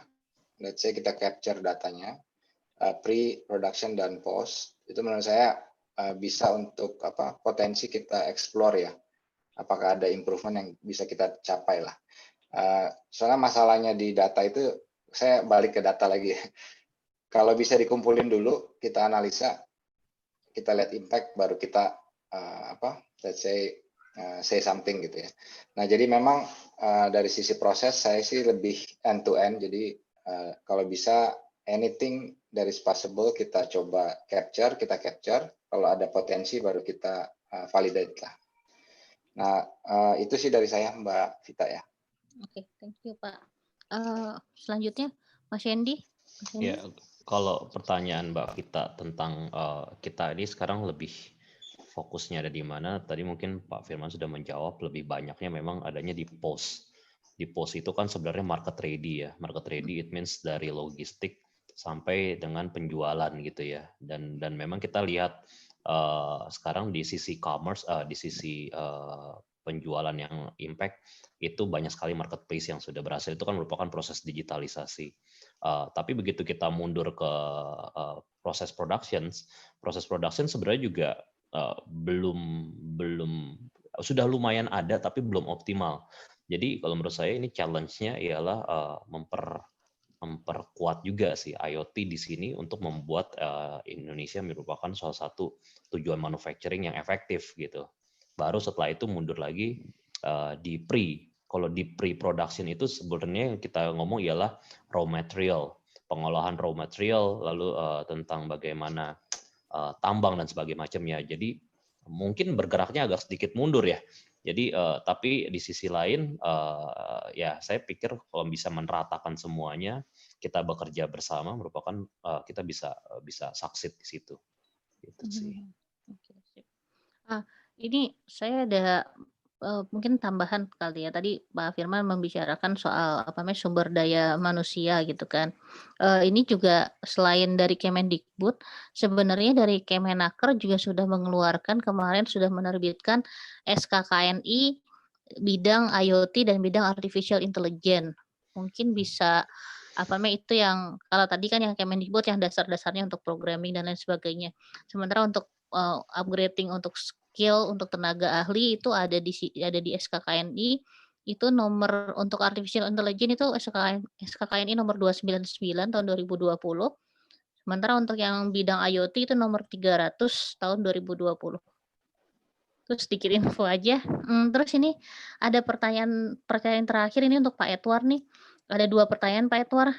let's say kita capture datanya, pre-production dan post, itu menurut saya bisa untuk potensi kita explore ya. Apakah ada improvement yang bisa kita capai lah. Soalnya masalahnya di data itu, saya balik ke data lagi. Kalau bisa dikumpulin dulu, kita analisa, kita lihat impact, baru kita let's say something gitu ya. Nah, jadi memang dari sisi proses saya sih lebih end to end. Jadi kalau bisa anything that is possible kita coba capture, kalau ada potensi baru kita validate lah. Nah, itu sih dari saya Mbak Vita ya. Oke, thank you Pak. Selanjutnya Mas Hendy. Ya, kalau pertanyaan Mbak Vita tentang kita ini sekarang lebih fokusnya ada di mana, tadi mungkin Pak Firman sudah menjawab, lebih banyaknya memang adanya di post. Di post itu kan sebenarnya market ready ya. Market ready it means dari logistik sampai dengan penjualan gitu ya. Dan memang kita lihat sekarang di sisi commerce, di sisi penjualan yang impact, itu banyak sekali marketplace yang sudah berhasil. Itu kan merupakan proses digitalisasi. Tapi begitu kita mundur ke proses production sebenarnya juga belum sudah lumayan ada tapi belum optimal. Jadi kalau menurut saya ini challenge-nya ialah memperkuat juga sih IoT di sini untuk membuat Indonesia merupakan salah satu tujuan manufacturing yang efektif gitu. Baru setelah itu mundur lagi di kalau di pre-production itu sebenarnya kita ngomong ialah raw material, pengolahan raw material, lalu tentang bagaimana tambang dan sebagainya macamnya. Jadi mungkin bergeraknya agak sedikit mundur ya. Jadi tapi di sisi lain ya saya pikir kalau bisa meratakan semuanya, kita bekerja bersama merupakan kita bisa succeed di situ. Gitu sih. Oke. Ini saya ada, mungkin tambahan kali ya, tadi Pak Firman membicarakan soal apa namanya, sumber daya manusia gitu kan. Ini juga selain dari Kemendikbud, sebenarnya dari Kemenaker juga sudah mengeluarkan kemarin sudah menerbitkan SKKNI bidang IoT dan bidang artificial intelligence. Mungkin bisa apa namanya, itu yang kalau tadi kan yang Kemendikbud yang dasar-dasarnya untuk programming dan lain sebagainya. Sementara untuk, upgrading untuk skill untuk tenaga ahli itu ada di SKKNI, itu nomor untuk artificial intelligence itu SKKNI nomor 299 tahun 2020, sementara untuk yang bidang IoT itu nomor 300 tahun 2020. Terus sedikit info aja, terus ini ada pertanyaan terakhir ini untuk Pak Edward nih. Ada 2 pertanyaan Pak Edward,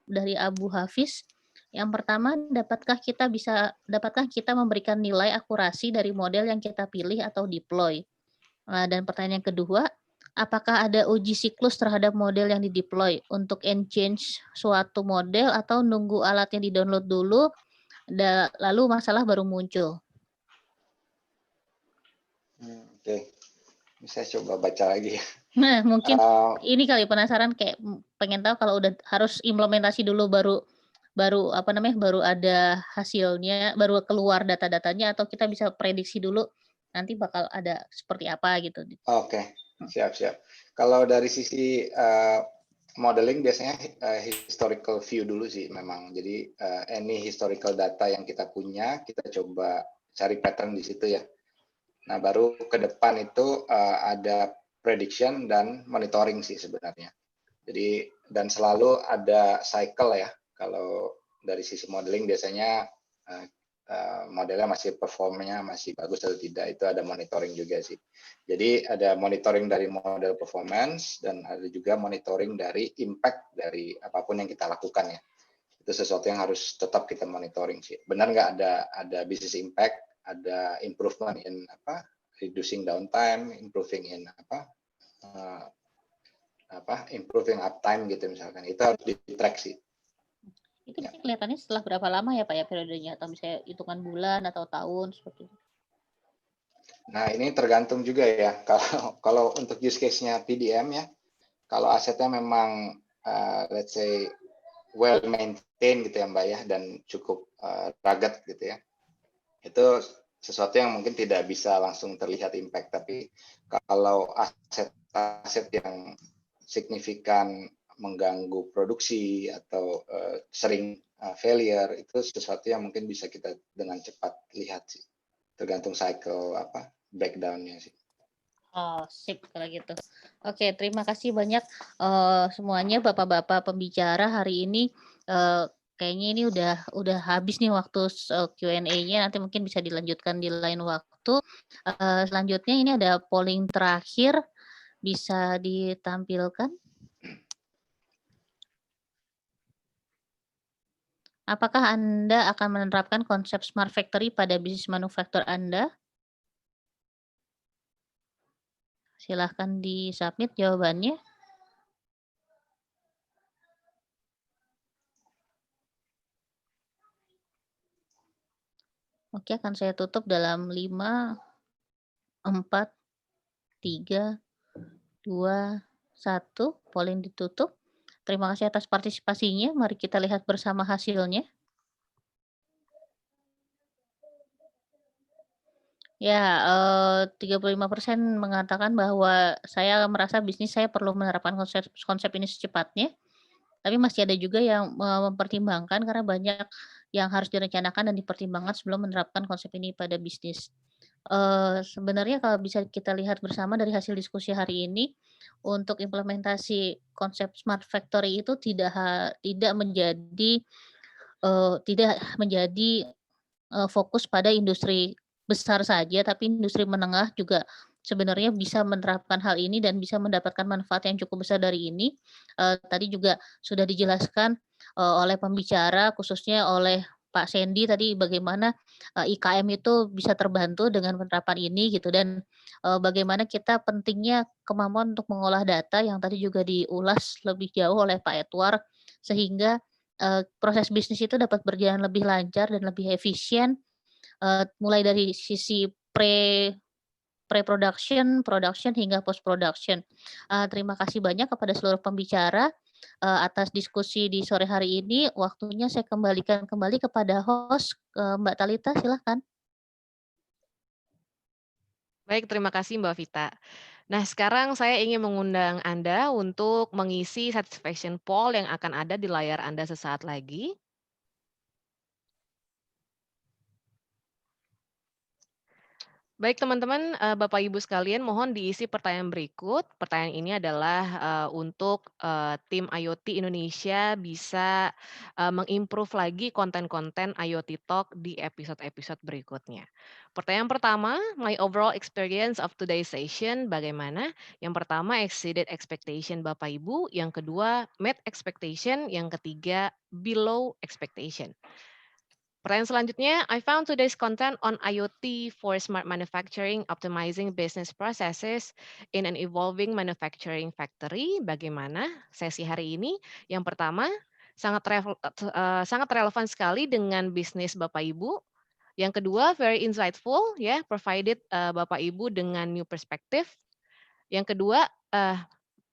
dari Abu Hafiz. Yang pertama, dapatkah kita memberikan nilai akurasi dari model yang kita pilih atau deploy? Dan pertanyaan yang kedua, apakah ada uji siklus terhadap model yang di-deploy untuk change suatu model atau nunggu alatnya di-download dulu, lalu masalah baru muncul? Oke. Saya coba baca lagi ya. Nah, mungkin Uh, ini kali penasaran kayak pengen tahu kalau udah harus implementasi dulu baru apa namanya, baru ada hasilnya, baru keluar data-datanya atau kita bisa prediksi dulu nanti bakal ada seperti apa gitu. Oke, siap. Kalau dari sisi modeling biasanya historical view dulu sih memang. Jadi any historical data yang kita punya, kita coba cari pattern di situ ya. Nah, baru ke depan itu ada prediction dan monitoring sih sebenarnya. Jadi dan selalu ada cycle ya. Kalau dari sisi modeling biasanya modelnya masih performanya masih bagus atau tidak, itu ada monitoring juga sih. Jadi ada monitoring dari model performance dan ada juga monitoring dari impact dari apapun yang kita lakukan ya. Itu sesuatu yang harus tetap kita monitoring sih. Benar nggak ada business impact, ada improvement in reducing downtime, improving in improving uptime gitu misalkan. Itu harus di-track sih. Itu bisa kelihatannya setelah berapa lama ya Pak ya periodenya, atau misalnya hitungan bulan atau tahun seperti itu? Nah, ini tergantung juga ya. Kalau untuk use case-nya PDM ya, kalau asetnya memang let's say well maintained gitu ya Mbak ya, dan cukup rugged gitu ya, itu sesuatu yang mungkin tidak bisa langsung terlihat impact. Tapi kalau aset yang signifikan mengganggu produksi atau sering failure, itu sesuatu yang mungkin bisa kita dengan cepat lihat sih, tergantung cycle breakdown-nya sih. Oh, sip kalau gitu. Oke, terima kasih banyak semuanya Bapak-bapak pembicara hari ini. Kayaknya ini udah habis nih waktu Q&A-nya, nanti mungkin bisa dilanjutkan di lain waktu. Selanjutnya ini ada polling terakhir, bisa ditampilkan. Apakah Anda akan menerapkan konsep smart factory pada bisnis manufaktur Anda? Silahkan di-submit jawabannya. Oke, akan saya tutup dalam 5, 4, 3, 2, 1. Polling ditutup. Terima kasih atas partisipasinya. Mari kita lihat bersama hasilnya. Ya, 35% mengatakan bahwa saya merasa bisnis saya perlu menerapkan konsep ini secepatnya. Tapi masih ada juga yang mempertimbangkan karena banyak yang harus direncanakan dan dipertimbangkan sebelum menerapkan konsep ini pada bisnis. Sebenarnya kalau bisa kita lihat bersama dari hasil diskusi hari ini, untuk implementasi konsep smart factory itu tidak menjadi fokus pada industri besar saja, tapi industri menengah juga sebenarnya bisa menerapkan hal ini dan bisa mendapatkan manfaat yang cukup besar dari ini. Tadi juga sudah dijelaskan oleh pembicara, khususnya oleh Pak Sandy tadi bagaimana IKM itu bisa terbantu dengan penerapan ini gitu, dan bagaimana kita pentingnya kemampuan untuk mengolah data yang tadi juga diulas lebih jauh oleh Pak Edward, sehingga proses bisnis itu dapat berjalan lebih lancar dan lebih efisien, mulai dari sisi pre pre-production, production, hingga post-production. Terima kasih banyak kepada seluruh pembicara atas diskusi di sore hari ini. Waktunya saya kembalikan kembali kepada host, Mbak Talita, silahkan. Baik, terima kasih Mbak Vita. Nah, sekarang saya ingin mengundang Anda untuk mengisi satisfaction poll yang akan ada di layar Anda sesaat lagi. Baik teman-teman, Bapak Ibu sekalian, mohon diisi pertanyaan berikut. Pertanyaan ini adalah untuk tim IoT Indonesia bisa mengimprove lagi konten-konten IoT Talk di episode-episode berikutnya. Pertanyaan pertama, my overall experience of today's session bagaimana? Yang pertama, exceeded expectation Bapak Ibu. Yang kedua, met expectation. Yang ketiga, below expectation. Pertanyaan selanjutnya, I found today's content on IoT for smart manufacturing, optimizing business processes in an evolving manufacturing factory. Bagaimana sesi hari ini? Yang pertama, sangat relevan sekali dengan bisnis Bapak Ibu. Yang kedua, very insightful, ya, provided Bapak Ibu dengan new perspective. Yang kedua,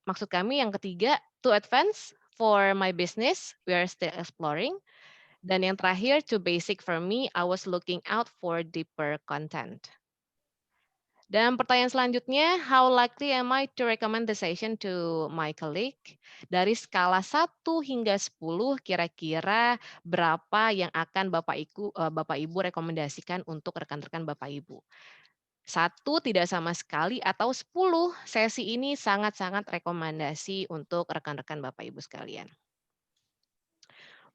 maksud kami yang ketiga, too advanced for my business, we are still exploring. Dan yang terakhir, too basic for me, I was looking out for deeper content. Dan pertanyaan selanjutnya, how likely am I to recommend the session to my colleague? Dari skala 1 hingga 10, kira-kira berapa yang akan Bapak Ibu rekomendasikan untuk rekan-rekan Bapak Ibu? 1 tidak sama sekali atau 10, sesi ini sangat-sangat rekomendasi untuk rekan-rekan Bapak Ibu sekalian.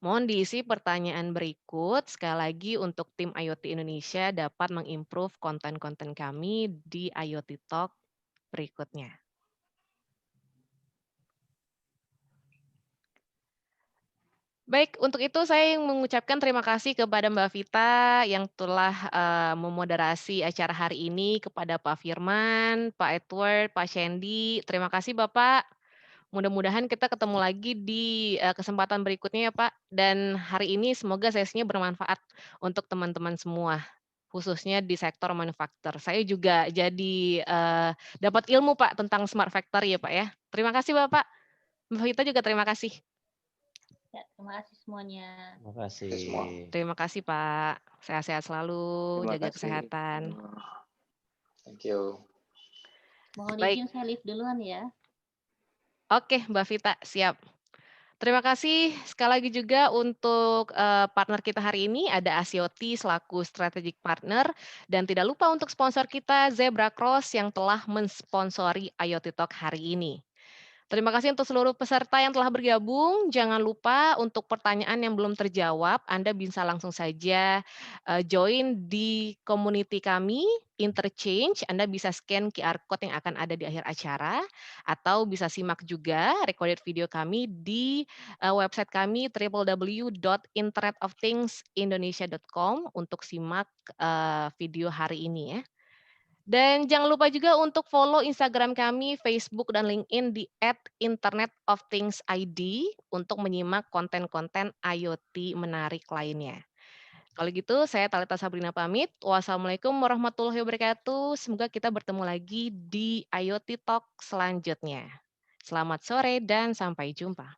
Mohon diisi pertanyaan berikut. Sekali lagi untuk tim IoT Indonesia dapat mengimprove konten-konten kami di IoT Talk berikutnya. Baik, untuk itu saya mengucapkan terima kasih kepada Mbak Vita yang telah memoderasi acara hari ini, kepada Pak Firman, Pak Edward, Pak Shandy. Terima kasih Bapak. Mudah-mudahan kita ketemu lagi di kesempatan berikutnya ya Pak. Dan hari ini semoga sesinya bermanfaat untuk teman-teman semua, khususnya di sektor manufaktur. Saya juga jadi dapat ilmu Pak tentang smart factory ya Pak ya. Terima kasih Bapak. Mbak Vita juga terima kasih. Ya, terima kasih semuanya. Terima kasih. Terima kasih Pak. Sehat-sehat selalu, jaga kesehatan. Thank you. Mohon Baik. izin saya live duluan ya. Oke, Mbak Vita, siap. Terima kasih sekali lagi juga untuk partner kita hari ini, ada Asioti selaku strategic partner, dan tidak lupa untuk sponsor kita, Zebra Cross yang telah mensponsori IoT Talk hari ini. Terima kasih untuk seluruh peserta yang telah bergabung. Jangan lupa untuk pertanyaan yang belum terjawab, Anda bisa langsung saja join di community kami, Interchange. Anda bisa scan QR Code yang akan ada di akhir acara, atau bisa simak juga recorded video kami di website kami www.internetofthingsindonesia.com untuk simak video hari ini ya. Dan jangan lupa juga untuk follow Instagram kami, Facebook, dan LinkedIn di @internetofthingsid untuk menyimak konten-konten IoT menarik lainnya. Kalau gitu, saya Talita Sabrina pamit. Wassalamualaikum warahmatullahi wabarakatuh. Semoga kita bertemu lagi di IoT Talk selanjutnya. Selamat sore dan sampai jumpa.